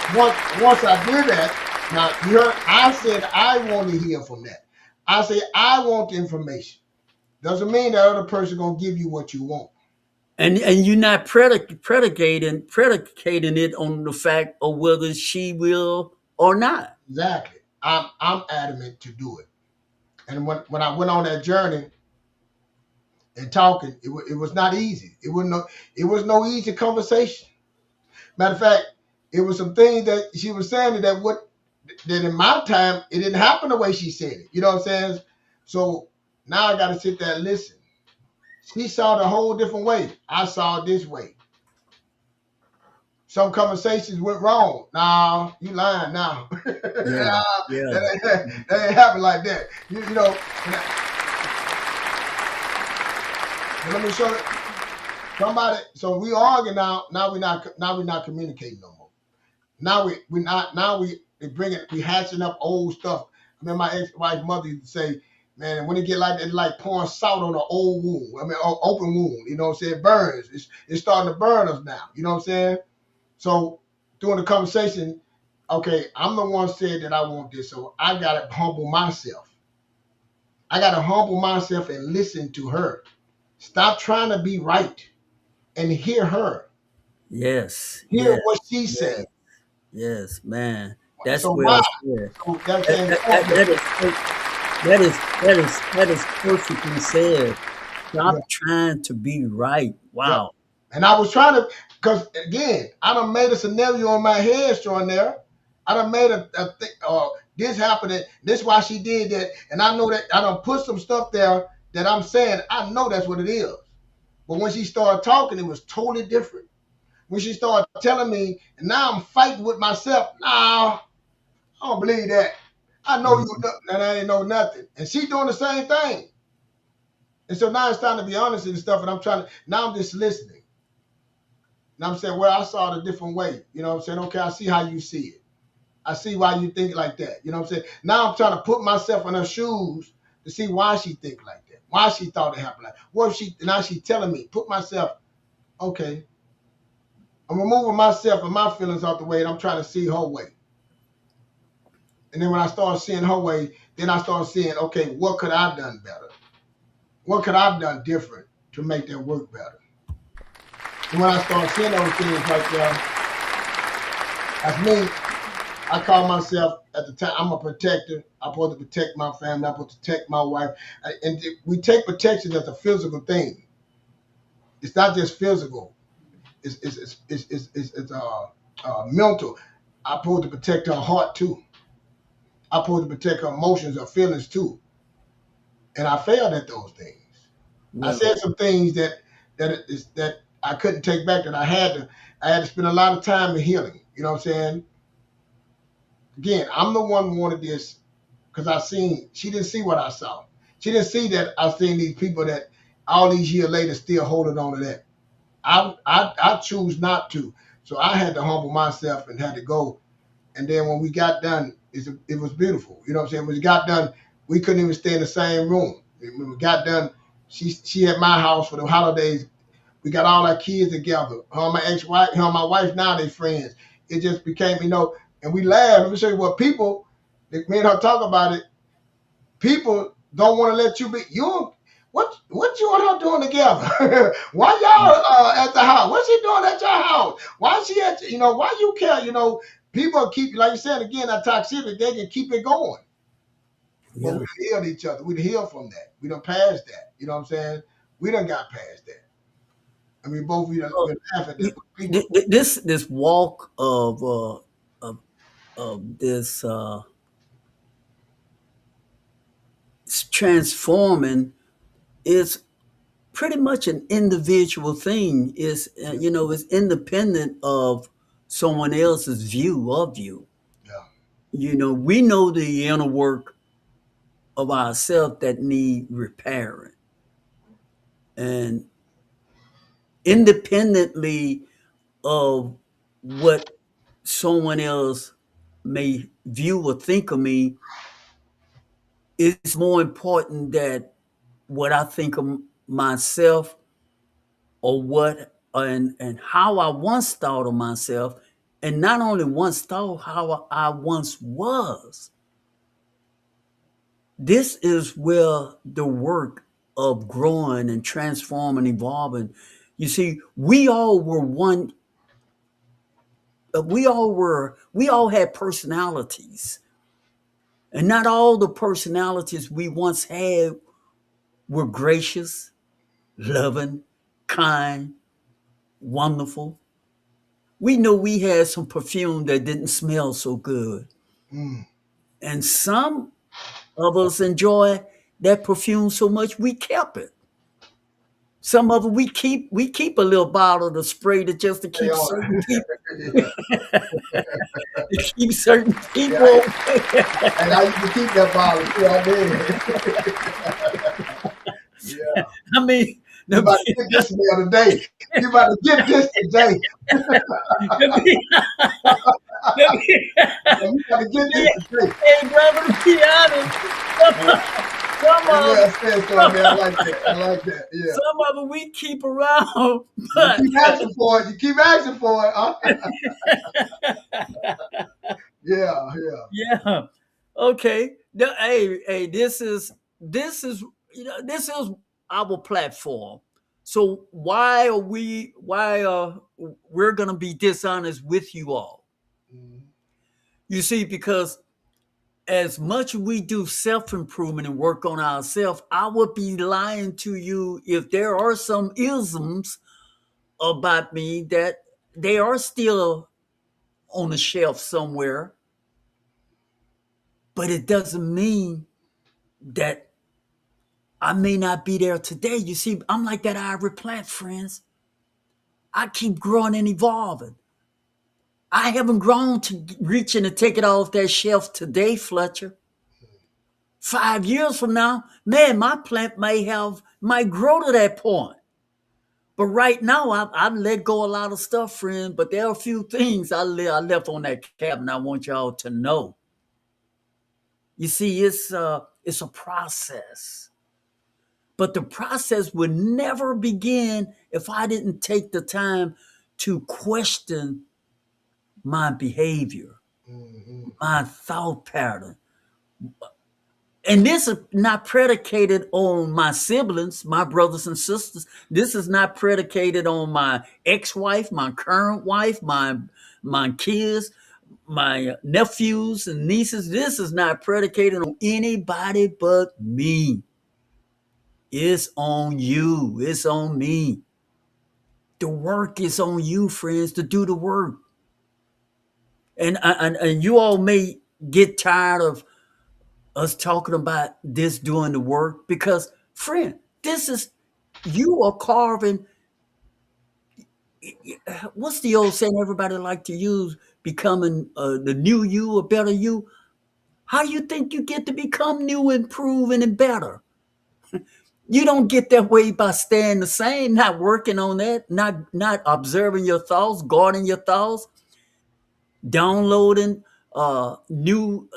I did that, now you heard I said I want to heal from that. I say I want the information. Doesn't mean that other person gonna give you what you want. And you're not predicating it on the fact of whether she will or not. Exactly. I'm adamant to do it. And when I went on that journey and talking, it was not easy. It was no easy conversation. Matter of fact, it was some things that she was saying that in my time it didn't happen the way she said it. You know what I'm saying? So now I got to sit there and listen. She saw it a whole different way. I saw it this way. Some conversations went wrong. Nah, you lying now. Yeah, Nah, yeah. that ain't happen like that. You know. Let me show you. Somebody. So we argue now. Now we're not communicating no more. Now we bring it. We hatching up old stuff. I mean, my ex-wife's mother used to say, "Man, when it get like that, it's like pouring salt on an old wound. I mean, open wound. You know what I'm saying? It burns. It's starting to burn us now. You know what I'm saying?" So during the conversation, okay, I'm the one said that I want this, so I gotta humble myself. I gotta humble myself and listen to her. Stop trying to be right and hear her. Yes, Hear yes, what she's yes, saying. yes, man. That's So why? well said. So that's That, that, that, important. that is that is perfectly said. Yeah. Stop trying to be right. Yep. Wow. And I was trying to, because again, I done made a scenario in my head, showing there. I done made this happened, this why she did that, and I know that I done put some stuff there that I'm saying I know that's what it is. But when she started talking, it was totally different. When she started telling me, and now I'm fighting with myself. Nah, I don't believe that. I know you, and I ain't know nothing. And she doing the same thing. And so now it's time to be honest and stuff. And now I'm just listening. And I'm saying, well, I saw it a different way. You know what I'm saying? Okay, I see how you see it. I see why you think like that. You know what I'm saying? Now I'm trying to put myself in her shoes to see why she think like that. Why she thought it happened like that. What if now she telling me, put myself, okay, I'm removing myself and my feelings out the way and I'm trying to see her way. And then when I start seeing her way, then I start seeing, okay, what could I have done better? What could I have done different to make that work better? And when I start seeing those things like that, that's me. I call myself at the time, I'm a protector. I'm supposed to protect my family. I'm supposed to protect my wife. And we take protection as a physical thing. It's not just physical. It's mental. I'm supposed to protect her heart too. I'm supposed to protect her emotions, her feelings too. And I failed at those things. I Well, said some things that I couldn't take back. That I had to spend a lot of time in healing. You know what I'm saying? Again, I'm the one who wanted this because she didn't see what I saw. She didn't see that I seen these people that all these years later still holding on to that. I choose not to. So I had to humble myself and had to go. And then when we got done, it was beautiful. You know what I'm saying? When we got done, we couldn't even stay in the same room. When we got done, she at my house for the holidays. We got all our kids together. Her and my ex-wife, her and my wife, now they friends. It just became, and we laugh. Let me show you what people, me and her talk about it. People don't want to let you be. What you and her doing together? Why y'all at the house? What's she doing at your house? Why she at, why you care? People keep, like you said again, that toxicity, they can keep it going. But yeah. we healed each other. We healed from that. We done passed that. You know what I'm saying? We done got past that. I mean, both we Uh, laugh at that. But people, this walk of this transforming is pretty much an individual thing. It's independent of someone else's view of you. yeah, We know the inner work of ourselves that need repairing, and independently of what someone else may view or think of me, it's more important that what I think of myself, or what and how I once thought of myself, and not only once thought, how I once was. This is where the work of growing and transforming, evolving. You see, we all were one. We all had personalities, and not all the personalities we once had were gracious, loving, kind, wonderful. We know we had some perfume that didn't smell so good. Mm. And some of us enjoy that perfume so much we kept it. Some of it we keep a little bottle to spray to just to They keep are. certain people Yeah. to keep certain Yeah, people. and I used to keep that bottle too. I did. Yeah. I mean, You about to get this the other day. You about to get this today. You about to get this today. hey brother, to be honest, some That's what I of said, so man. I like that. I like that. Yeah. some of them we keep around, You but keep asking for it. You keep asking for it. Huh? Yeah, yeah. yeah. Okay. Hey, this is this is our platform. So why we're gonna be dishonest with you all? Mhm. You see, because as much as we do self-improvement and work on ourselves, I would be lying to you if there are some isms about me that they are still on the shelf somewhere, but it doesn't mean that I may not be there today. You see, I'm like that ivory plant, friends. I keep growing and evolving. I haven't grown to reaching to take it off that shelf today, Fletcher. 5 years from now, man, my plant might grow to that point. But right now, I've let go a lot of stuff, friend. But there are a few things I left on that cabinet I want y'all to know. You see, it's a process. But the process would never begin if I didn't take the time to question my behavior, Mhm. my thought pattern. And this is not predicated on my siblings, my brothers and sisters. This is not predicated on my ex-wife, my current wife, my kids, my nephews and nieces. This is not predicated on anybody but me. It's on you. It's on me. The work is on you, friends, to do the work. And you all may get tired of us talking about this doing the work because, friend, this is you are carving. What's the old saying everybody like to use? Becoming the new you, a better you. How do you think you get to become new, improving, and better? You don't get that way by staying the same, not working on that, not observing your thoughts, guarding your thoughts, downloading you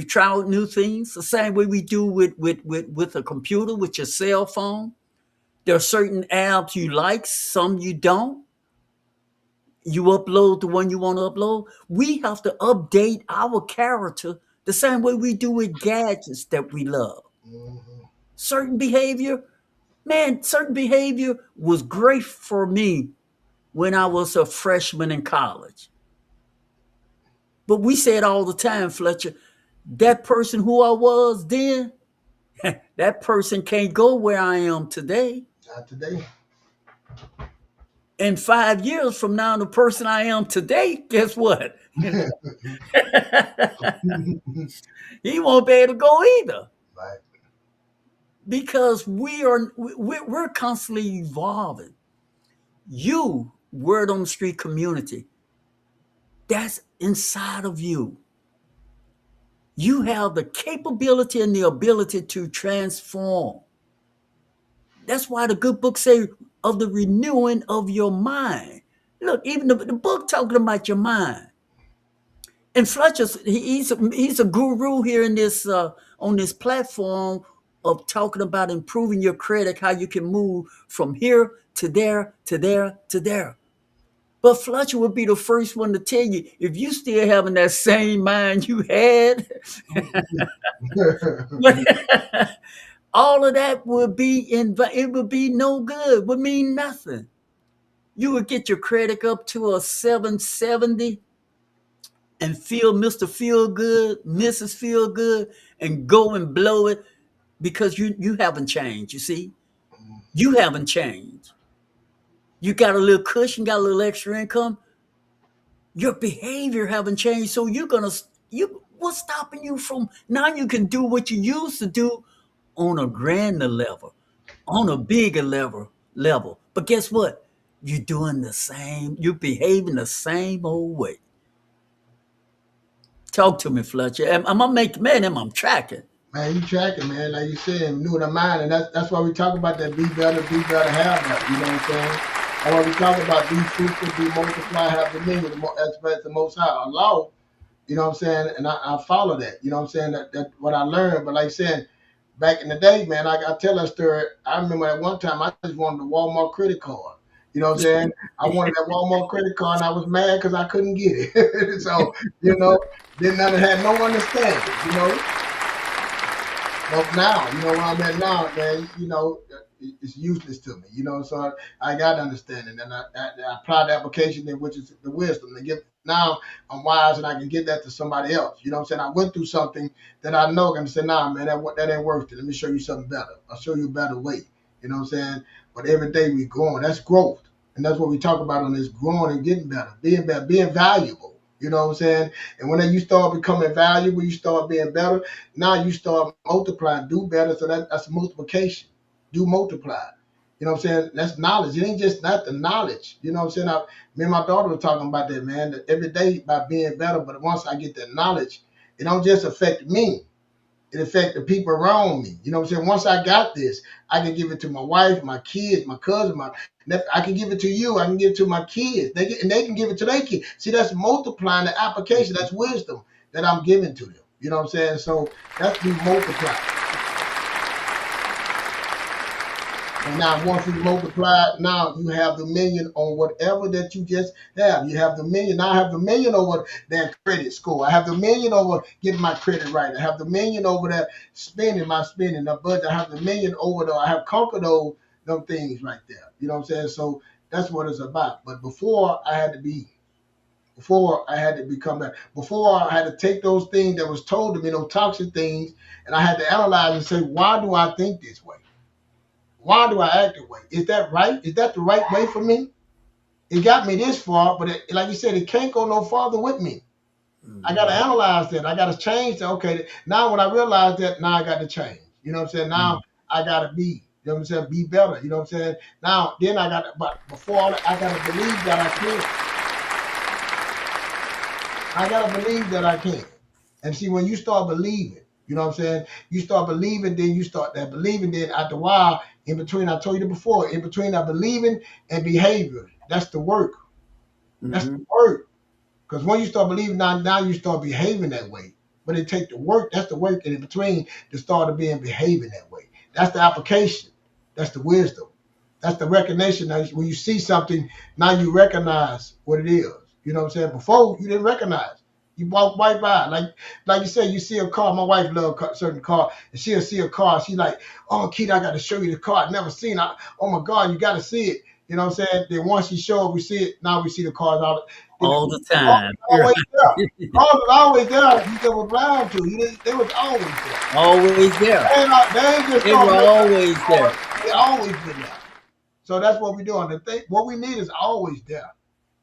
try out new things the same way we do with a computer, with your cell phone. There are certain apps you like, some you don't. You upload the one you want to upload. We have to update our character the same way we do with gadgets that we love. Mhm. Certain behavior, man, certain behavior was great for me when I was a freshman in college. But we said all the time, Fletcher, that person who I was then, that person can't go where I am today. Not today. And 5 years from now, the person I am today, guess what? He won't be able to go either Right. because we're constantly evolving. You, word on the street community, that's inside of you. You have the capability and the ability to transform. That's why the good book say of the renewing of your mind. Look, even the book talking about your mind. And Fletcher's he's a guru here in this on this platform of talking about improving your credit, how you can move from here to there to there to there. But Fletcher would be the first one to tell you if you still having that same mind you had, all of that would be it would be no good, would mean nothing. You would get your credit up to a 770 and feel Mr. Feel Good, Mrs. Feel Good, and go and blow it because you haven't changed. You see, you haven't changed. You got a little cushion, got a little extra income. Your behavior haven't changed, so you what's stopping you from now? You can do what you used to do on a grander level, on a bigger level. But guess what? You're doing the same. You're behaving the same old way. Talk to me, Fletcher. Am I making man? Am I tracking? Man, you tracking, man. Like you said, new to mind, and that's why we talk about that be better, have better. You know what I'm saying? And when we talk about be fruitful, be multiply, have dominion, that's the most high. Allah, you know what I'm saying? And I follow that. You know what I'm saying? That what I learned. But like I said, back in the day, man, I tell that story. I remember at one time I just wanted the Walmart credit card. You know what I'm saying? I wanted that Walmart credit card, and I was mad because I couldn't get it. So, you know, didn't had no understanding, you know. But now, you know where I'm at now, man, you know, it's useless to me, you know, so I got understanding and I apply the application in which is the wisdom to get now I'm wise and I can give that to somebody else. You know what I'm saying? I went through something that I know and say, nah, man, that ain't worth it. Let me show you something better. I'll show you a better way. You know what I'm saying? But every day we growing. That's growth. And that's what we talk about on this growing and getting better, being valuable. You know what I'm saying? And when you start becoming valuable, you start being better. Now you start multiplying, do better. So that's multiplication. Do multiply. You know what I'm saying? That's knowledge. It ain't just not the knowledge. You know what I'm saying? Me and my daughter were talking about that, man. That every day by being better, but once I get that knowledge, it don't just affect me. It affect the people around me. You know what I'm saying? Once I got this, I can give it to my wife, my kids, my cousin, I can give it to you. I can give it to my kids. And they can give it to their kids. See, that's multiplying the application. That's wisdom that I'm giving to them. You know what I'm saying? So that's be multiplied. And now once you multiply, now you have dominion on whatever that you just have. You have dominion. Now I have dominion over that credit score. I have dominion over getting my credit right. I have dominion over that spending, the budget. I have dominion over I have conquered them things right there. You know what I'm saying? So that's what it's about. But before I had to become that. Before I had to take those things that was told to me, those toxic things, and I had to analyze and say, why do I think this way? Why do I act that way? Is that right? Is that the right way for me? It got me this far, but like you said, it can't go no farther with me. I got to analyze that. I got to change that. Okay, now when I realize that, now I got to change. You know what I'm saying? Now I got to be, you know what I'm saying, be better. You know what I'm saying? Now, then but before all that, I got to believe that I can. I got to believe that I can. And see, when you start believing, you know what I'm saying? You start believing, then you start that believing, then after a while, in between, I told you before, in between that believing and behavior, that's the work. That's the work. Because when you start believing, now you start behaving that way. But it takes the work, that's the work, and in between, to start being behaving that way. That's the application. That's the wisdom. That's the recognition. Now, when you see something, now you recognize what it is. You know what I'm saying? Before, you didn't recognize. You walk right by. Like you said, you see a car. My wife loves a certain car, and she'll see a car. She's like, oh, Keith, I got to show you the car. I've never seen it. Oh, my God, you got to see it. You know what I'm saying? Then once she shows it, we see it. Now we see the cars all the time. Always there. Cars was always there. You never blind to. They was always there. Always there. They were always there. They always been there. So that's what we're doing. What we need is always there.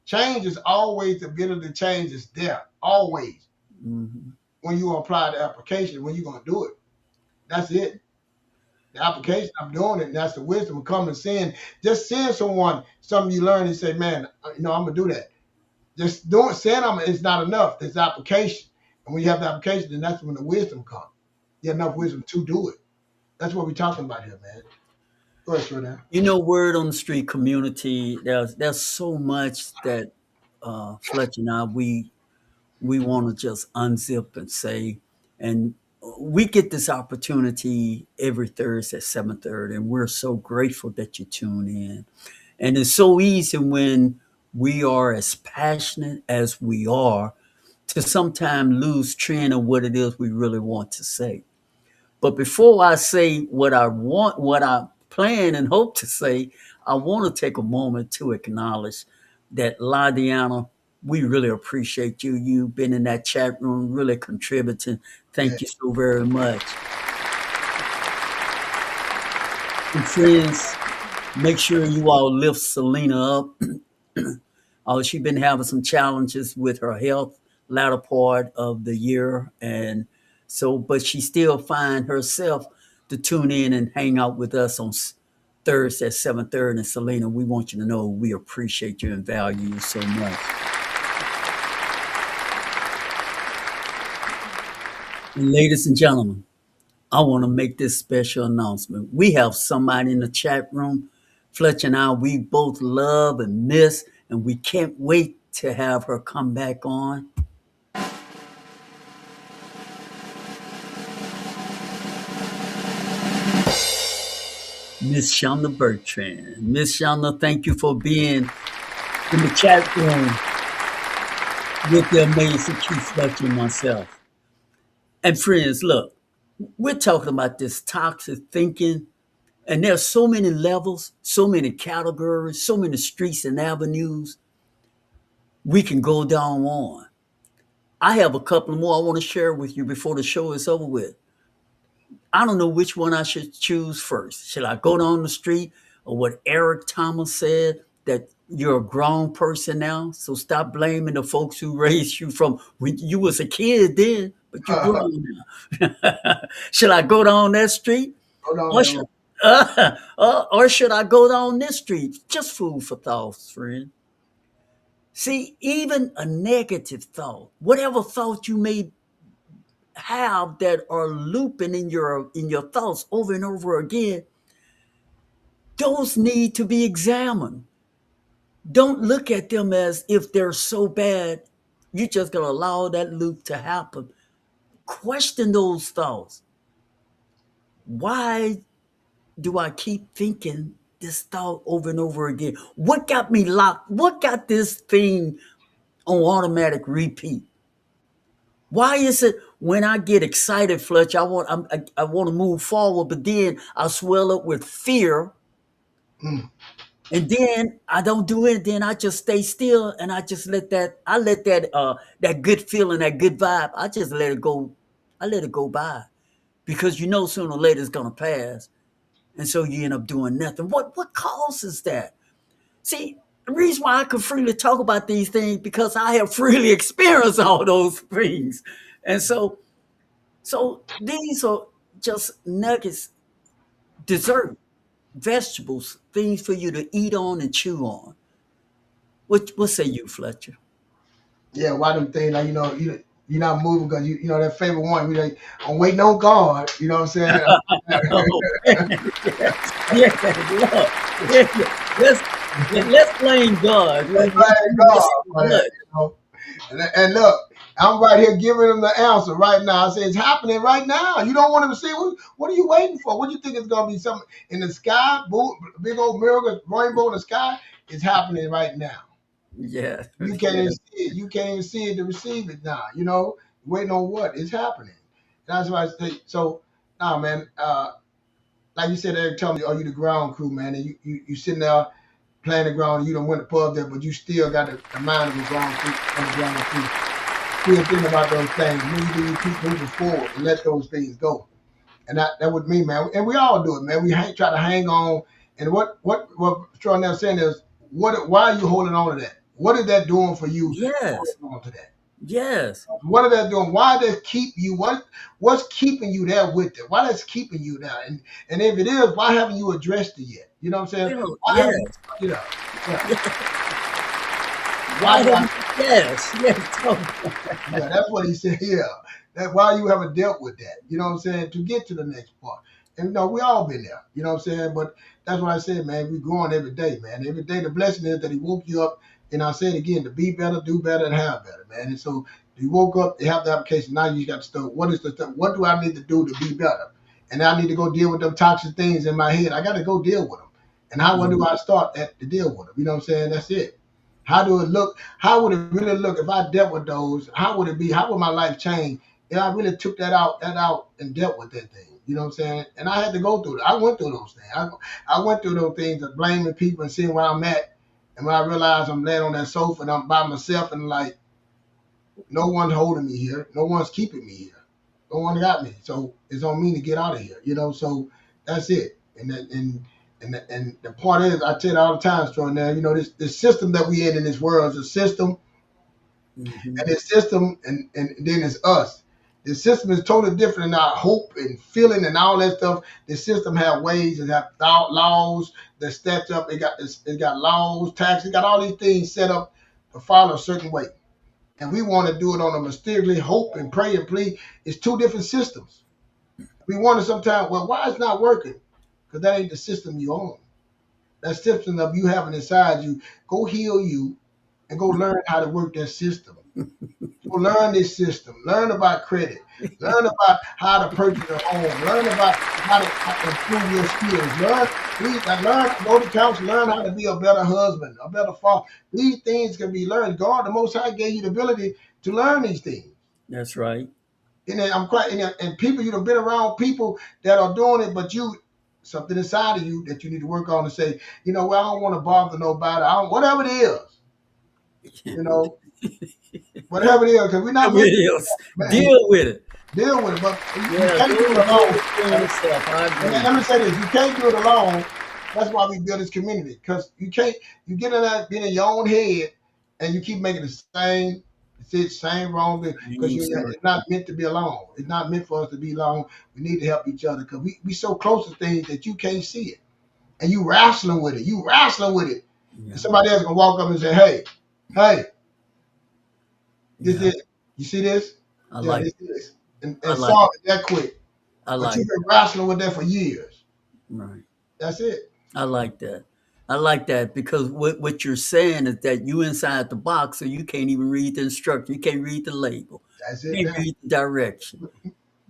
Change is always the ability to change is there. Always. When you apply the application, when you're going to do it. That's it. The application, I'm doing it, and that's the wisdom of coming and seeing. Just seeing someone, something you learn and say, man, I'm going to do that. Just saying it's not enough. It's application. And when you have the application, then that's when the wisdom comes. You have enough wisdom to do it. That's what we're talking about here, man. Go ahead, Shredder. You know, word on the street community, there's so much that Fletcher and I, we we want to just unzip and say, and we get this opportunity every Thursday at 7:30, and we're so grateful that you tune in. And it's so easy when we are as passionate as we are to sometimes lose trend of what it is we really want to say. But before I say what I want, what I plan and hope to say, I want to take a moment to acknowledge that Ladiana, we really appreciate you. You've been in that chat room, really contributing. Yeah, Thank you so very much. And friends, make sure you all lift Selena up. She's been having some challenges with her health latter part of the year, and so, but she still find herself to tune in and hang out with us on Thursday at 7:30. And Selena, we want you to know we appreciate you and value you so much. And ladies and gentlemen, I want to make this special announcement. We have somebody in the chat room, Fletcher and I, we both love and miss, and we can't wait to have her come back on. Miss Shonda Bertrand. Miss Shonda, thank you for being in the chat room with the amazing Keith Fletcher and myself. And friends, look, we're talking about this toxic thinking, and there's so many levels, so many categories, so many streets and avenues we can go down on. I have a couple more I want to share with you before the show is over with. I don't know which one I should choose first. Should I go down the street or what Eric Thomas said, that you're a grown person now, so stop blaming the folks who raised you from when you was a kid then, but you're grown now. Should I go down that street? hold on, Or no. should, or should I go down this street? Just food for thought, friend. See, even a negative thought, whatever thought you may have that are looping in your thoughts over and over again, those need to be examined. Don't look at them as if they're so bad. You're just gonna allow that loop to happen. Question those thoughts. Why do I keep thinking this thought over and over again? What got me locked? What got this thing on automatic repeat? Why is it when I get excited, Fletch, I want to move forward, but then I swell up with fear, Mm. and then I don't do it. Then I just stay still, and I just let that good feeling, that good vibe, I just let it go. I let it go by because you know sooner or later it's gonna pass, and so you end up doing nothing. What causes that? See, the reason why I can freely talk about these things because I have freely experienced all those things, and so these are just nuggets, dessert, vegetables, things for you to eat on and chew on. What say you, Fletcher? Yeah, why them things like you're not moving because you know that favorite one. We like I'm waiting on God. You know what I'm saying? Oh, yes, yes, yes. Let's blame God. That's right, God. For that, you know? And look, I'm right here giving them the answer right now. I say it's happening right now. You don't want them to see what are you waiting for? What do you think it's gonna be? Something in the sky, big old miracle, rainbow in the sky? It's happening right now. Yeah, You can't yeah, even see it. You can't even see it to receive it now. You know, waiting on what is happening. That's why I say so. Nah, man. Like you said, Eric, tell me, are you the ground crew, man? And you sitting there playing the ground, and you don't went above there, but you still got the mind of a ground crew, on the ground crew. Still thinking about those things. Maybe you keep moving forward and let those things go. And that would mean, man, and we all do it, man. We try to hang on. And what Troy now saying is, why are you holding on to that? What is that doing for you? yes, Holding on to that. yes. What are they doing? Why they keep you? What's keeping you there with it? Why that's keeping you there? And if it is, why haven't you addressed it yet? You know what I'm saying? Well, Why yes. haven't you know? Yeah. Why Why? haven't yes, yes. Yeah, that's what he said. Yeah, that's why you haven't dealt with that. You know what I'm saying? To get to the next part. And we all been there. You know what I'm saying? But that's what I said, man. We growing every day, man. Every day the blessing is that he woke you up. And I said again, to be better, do better, and have better, man. And so You woke up, you have the application. Now you got to start. What is the stuff? What do I need to do to be better? And I need to go deal with them toxic things in my head. I got to go deal with them. And how do I start to deal with them? You know what I'm saying? That's it. How do it look? How would it really look if I dealt with those? How would it be? How would my life change if I really took that out, and dealt with that thing? You know what I'm saying? And I had to go through it. I went through those things. I went through those things of blaming people and seeing where I'm at. And when I realized I'm laying on that sofa and I'm by myself and like, no one's holding me here. No one's keeping me here. No one got me. So it's on me to get out of here. You know, so that's it. And the part is, I tell you all the time, Troy, now, you know, this system that we in this world is a system. And this system, and then it's us. The system is totally different in our hope and feeling and all that stuff. The system have ways, it have laws that stepped up. It got laws, taxes, it got all these things set up to follow a certain way. And we want to do it on a mysteriously hope and pray and plead. It's two different systems. We wonder sometimes, well, why it's not working? Because that ain't the system you own. That system of you having inside you. Go heal you and go learn how to work that system. Go learn this system. Learn about credit. Learn about how to purchase a home. Learn about how to improve your skills. Go to counsel. Learn how to be a better husband, a better father. These things can be learned. God, the Most High, gave you the ability to learn these things. That's right. And people, you've been around people that are doing it, but something inside of you that you need to work on and say, you know, well, I don't want to bother nobody. Whatever it is, you know, whatever it is, because we're not. Deal with it. Deal with it, but you can't do it alone. Let me say this: you can't do it alone. That's why we build this community, because you get in that, being in your own head, and you keep making the same wrong thing, because it's not meant to be alone. It's not meant for us to be alone. We need to help each other, because we so close to things that you can't see it, and you wrestling with it. Yeah. And somebody else gonna walk up and say, "Hey, this is, you see this? I like this." And solve it that quick. But you've been wrestling with that for years. Right. That's it. I like that because what you're saying is that you inside the box, so you can't even read the instruction. You can't read the label. That's it. You can't read the direction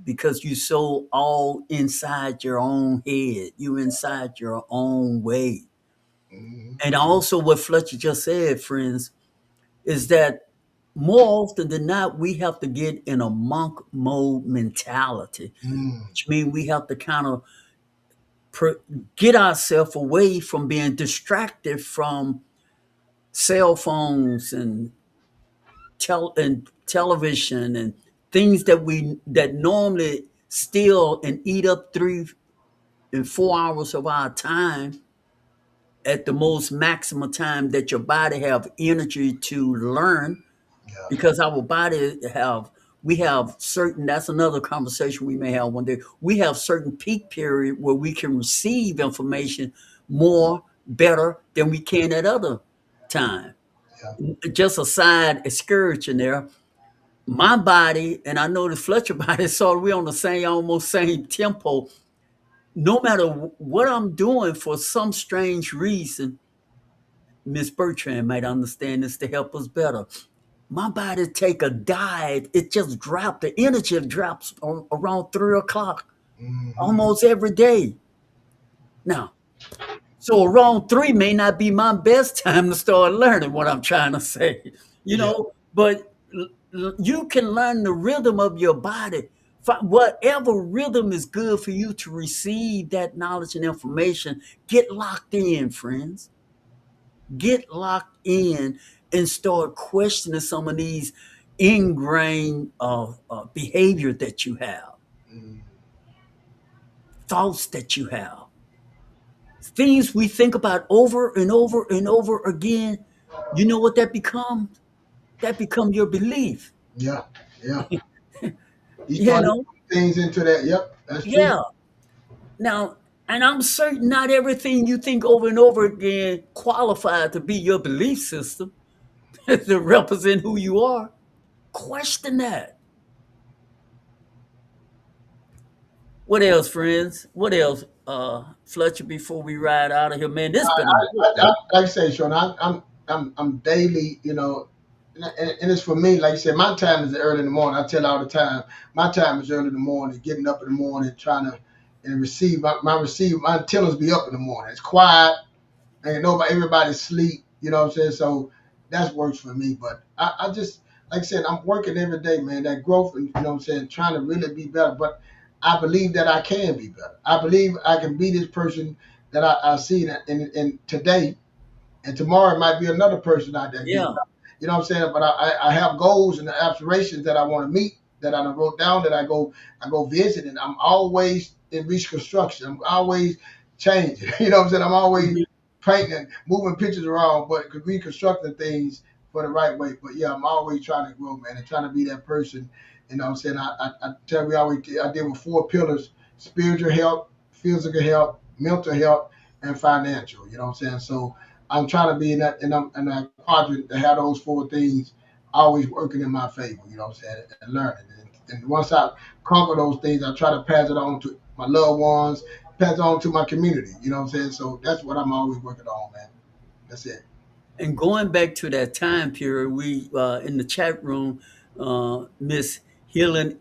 because you so all inside your own head. You inside your own way. Mm-hmm. And also what Fletcher just said, friends, is that more often than not, we have to get in a monk mode mentality, which means we have to kind of get ourselves away from being distracted from cell phones and television and things that normally steal and eat up 3 and 4 hours of our time at the most maximum time that your body have energy to learn. Because our body we have certain, that's another conversation we may have one day. We have certain peak period where we can receive information more better than we can at other time. Yeah. Just a side excursion there. My body, and I know the Fletcher body, so we're on the almost same tempo. No matter what I'm doing, for some strange reason, Miss Bertrand might understand this to help us better. My body take a dive. It just dropped. The energy drops around 3 o'clock, almost every day. Now, so around 3 may not be my best time to start learning what I'm trying to say, you know, but you can learn the rhythm of your body. Whatever rhythm is good for you to receive that knowledge and information, get locked in, friends. Get locked in and start questioning some of these ingrained behavior that you have, thoughts that you have, things we think about over and over and over again. You know what that becomes? That becomes your belief. Yeah. You know, things into that. Yep, that's true. Yeah. Now, and I'm certain not everything you think over and over again qualified to be your belief system. To represent who you are. Question that. What else, friends? What else, Fletcher? Before we ride out of here, man, this been like I say, Sean, I'm daily, you know, and it's for me. Like I said, my time is early in the morning. I tell all the time, my time is early in the morning. Getting up in the morning, trying to and receive my antennas be up in the morning. It's quiet, and nobody, everybody's sleep. You know what I'm saying? So that works for me. But I just, like I said, I'm working every day, man. That growth, and you know what I'm saying, trying to really be better. But I believe that I can be better. I believe I can be this person that I see that in today, and tomorrow it might be another person out there getting. Yeah. You know what I'm saying? But I have goals and aspirations that I want to meet that I wrote down that I go visit, and I'm always in reconstruction. I'm always changing. You know what I'm saying? I'm always Mhm. painting, moving pictures around, but reconstructing things for the right way. But yeah, I'm always trying to grow, man, and trying to be that person. You know what I'm saying? I tell you, I deal with 4 pillars: spiritual health, physical health, mental health, and financial. You know what I'm saying? So I'm trying to be in that quadrant to have those 4 things always working in my favor. You know what I'm saying? And learning. And once I conquer those things, I try to pass it on to my loved ones, pass it on to my community. You know what I'm saying? So that's what I'm always working on, man. That's it. And going back to that time period, we in the chat room, Miss Healing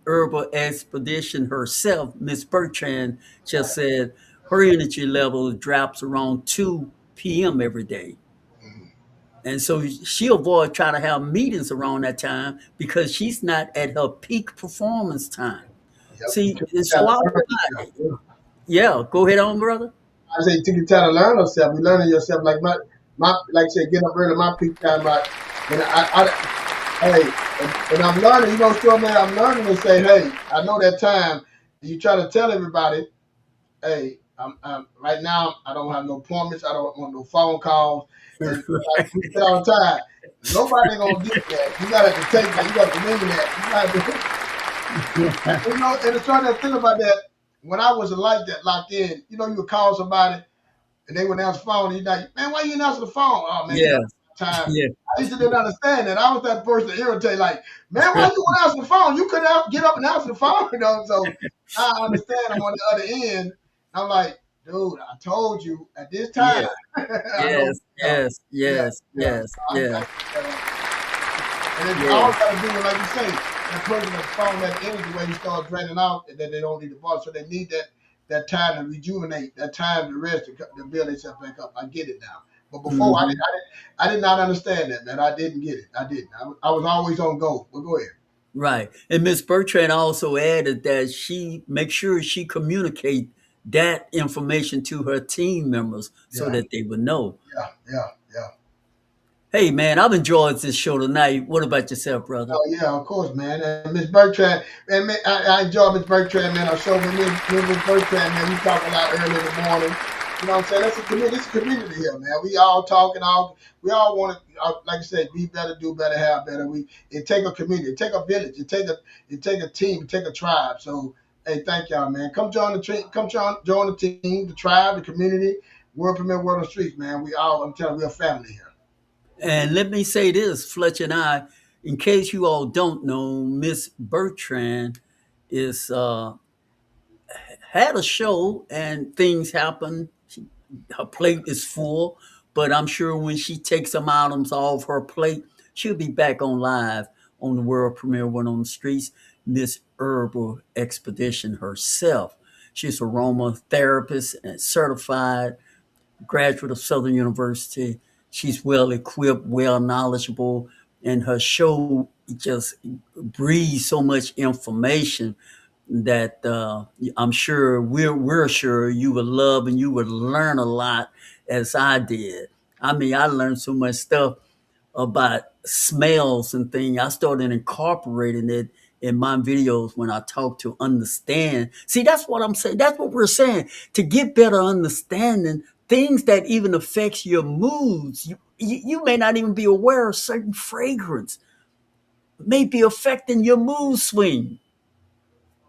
Herbal Expedition herself, Miss Bertrand, just said her energy level drops around 2 p.m. every day. Mhm. And so she avoid trying to have meetings around that time because she's not at her peak performance time. Yep. You See, took and the so time I to learn apply. yourself. Yeah. Yeah, go ahead on, brother. I say you took your time to learn yourself. You learning yourself my like I said, get up early. My peak time, but when hey, and I'm learning. You know, still man, I'm learning to say, hey, I know that time. You try to tell everybody, hey, I'm right now. I don't have no appointments. I don't want no phone calls. And like we say all the time, nobody gonna get that. You gotta have to take that. You got to remember that. You got to, you know. And it's trying to think about that. When I was like that, locked in, you know, you would call somebody and they would answer the phone. And you're like, man, why you didn't answer the phone? Oh man, you Yeah, know, time. yeah, I used to didn't understand that. I was that person to irritate, like, man, why you want to answer the phone? You couldn't get up and answer the phone, you know. So I understand. I'm on the other end. I'm like, dude, I told you at this time. yeah. I don't, Yes, you know, yes, yeah, yes, yeah. yes, yes, And it's yeah, all got to do with, like you say, that person that's found that energy where you start draining out, and then they don't need the ball, so they need that time to rejuvenate, that time to rest, to build themselves back up. I get it now. But before, hmm I did not understand that, man. I didn't get it. I didn't. I was always on go. Well, go ahead. right. And Miss Bertrand also added that she makes sure she communicate that information to her team members so Yeah, that they would know. yeah, yeah, yeah. Hey, man, I've enjoyed this show tonight. What about yourself, brother? Oh yeah, of course, man. And Miss Bertrand, man, I enjoy Miss Bertrand, man. I show Miss Bertrand, man. We talk a lot early in the morning. You know what I'm saying? That's a community. It's a community here, man. We all talking, all we all want to, like I said, be better, do better, have better. It take a community, it take a village, it take a team, it take a tribe. So, hey, thank y'all, man. Come join join the team, the tribe, the community. World Premier World on the Streets, man. We all, I'm telling you, we're a family here. And let me say this, Fletcher and I, in case you all don't know, Miss Bertrand is had a show and things happen. Her plate is full, but I'm sure when she takes some items off her plate, she'll be back on live on the world premiere one on the streets. Miss Herbal Expedition herself. She's a aromatherapist and certified graduate of Southern University. She's well equipped, well knowledgeable, and her show just breathes so much information that I'm sure we're sure you would love and you would learn a lot as I did. I mean, I learned so much stuff about smells and things. I started incorporating it in my videos when I talk to understand. See, that's what I'm saying. That's what we're saying. To get better understanding, things that even affects your moods. You may not even be aware of certain fragrance may be affecting your mood swing.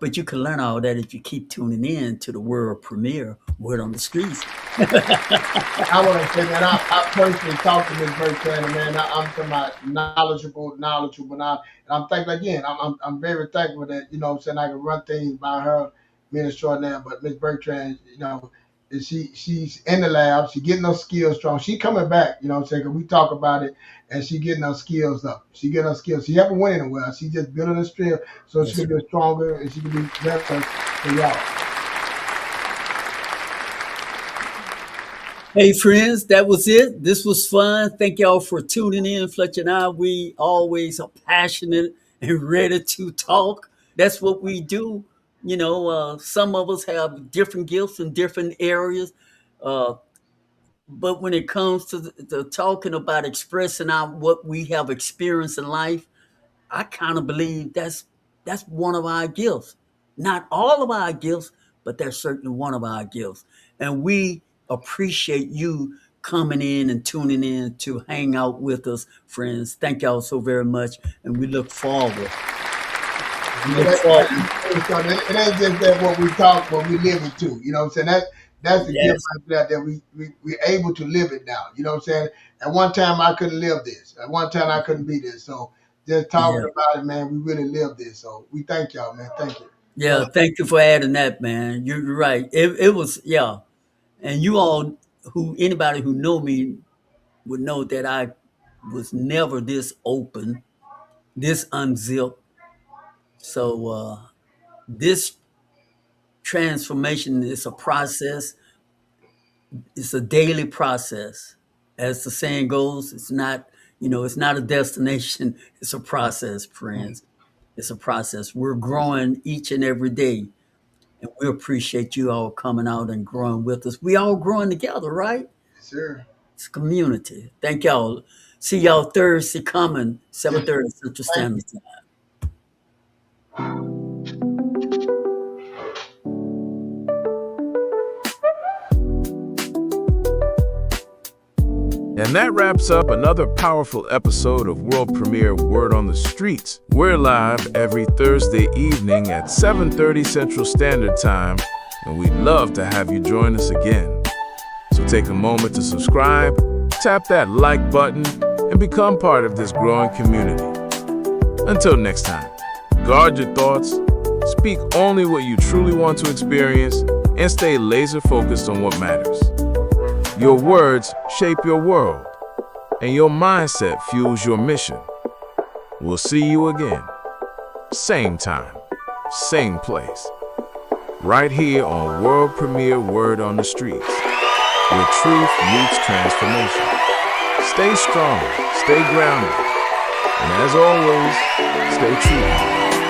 But you can learn all that if you keep tuning in to the world premiere, Word on the Streets. I want to say, man, I personally talked to Miss Bertrand, and man, I'm talking about knowledgeable. Now, and I'm thankful again. I'm very thankful that you know what I'm saying I can run things by her, being extraordinary. But Miss Bertrand, you know, she's in the lab. She getting her skills strong. She coming back. You know what I'm saying? 'Cause we talk about it, and she getting her skills up. She getting her skills. She haven't went anywhere. She just building her strength so Yes, she can sir. get stronger and she can be better for y'all. Hey, friends, that was it. This was fun. Thank y'all for tuning in. Fletcher and I, we always are passionate and ready to talk. That's what we do. Some of us have different gifts in different areas. Uh, but when it comes to the talking about expressing out what we have experienced in life, I kind of believe that's one of our gifts. Not all of our gifts, but that's certainly one of our gifts. And we appreciate you coming in and tuning in to hang out with us, friends. Thank y'all so very much. And we look forward. We look forward. It ain't just that what we talk, but we live it too. You know what I'm saying? That's the gift Yes. right there, that we're able to live it now. You know what I'm saying? At one time I couldn't live this. At one time I couldn't be this. So just talking Yeah. about it, man, we really live this. So we thank y'all, man. Thank you. Yeah. Thank you for adding that, man. You're right. It was, yeah. And you all anybody who know me would know that I was never this open, this unzipped. So this transformation is a process. It's a daily process. As the saying goes, it's not a destination. It's a process, friends. It's a process. We're growing each and every day. And we appreciate you all coming out and growing with us. We all growing together, right? Yes, sir. It's a community. Thank y'all. See y'all Thursday coming, Yes, 7:30 Central thank Standard Time. And that wraps up another powerful episode of world premiere Word on the Streets. We're live every Thursday evening at 7:30 Central Standard Time, and we'd love to have you join us again. So take a moment to subscribe, tap that like button, and become part of this growing community. Until next time, guard your thoughts, speak only what you truly want to experience, and stay laser focused on what matters. Your words shape your world, and your mindset fuels your mission. We'll see you again, same time, same place, right here on World Premiere Word on the Streets, where truth meets transformation. Stay strong, stay grounded, and as always, stay true.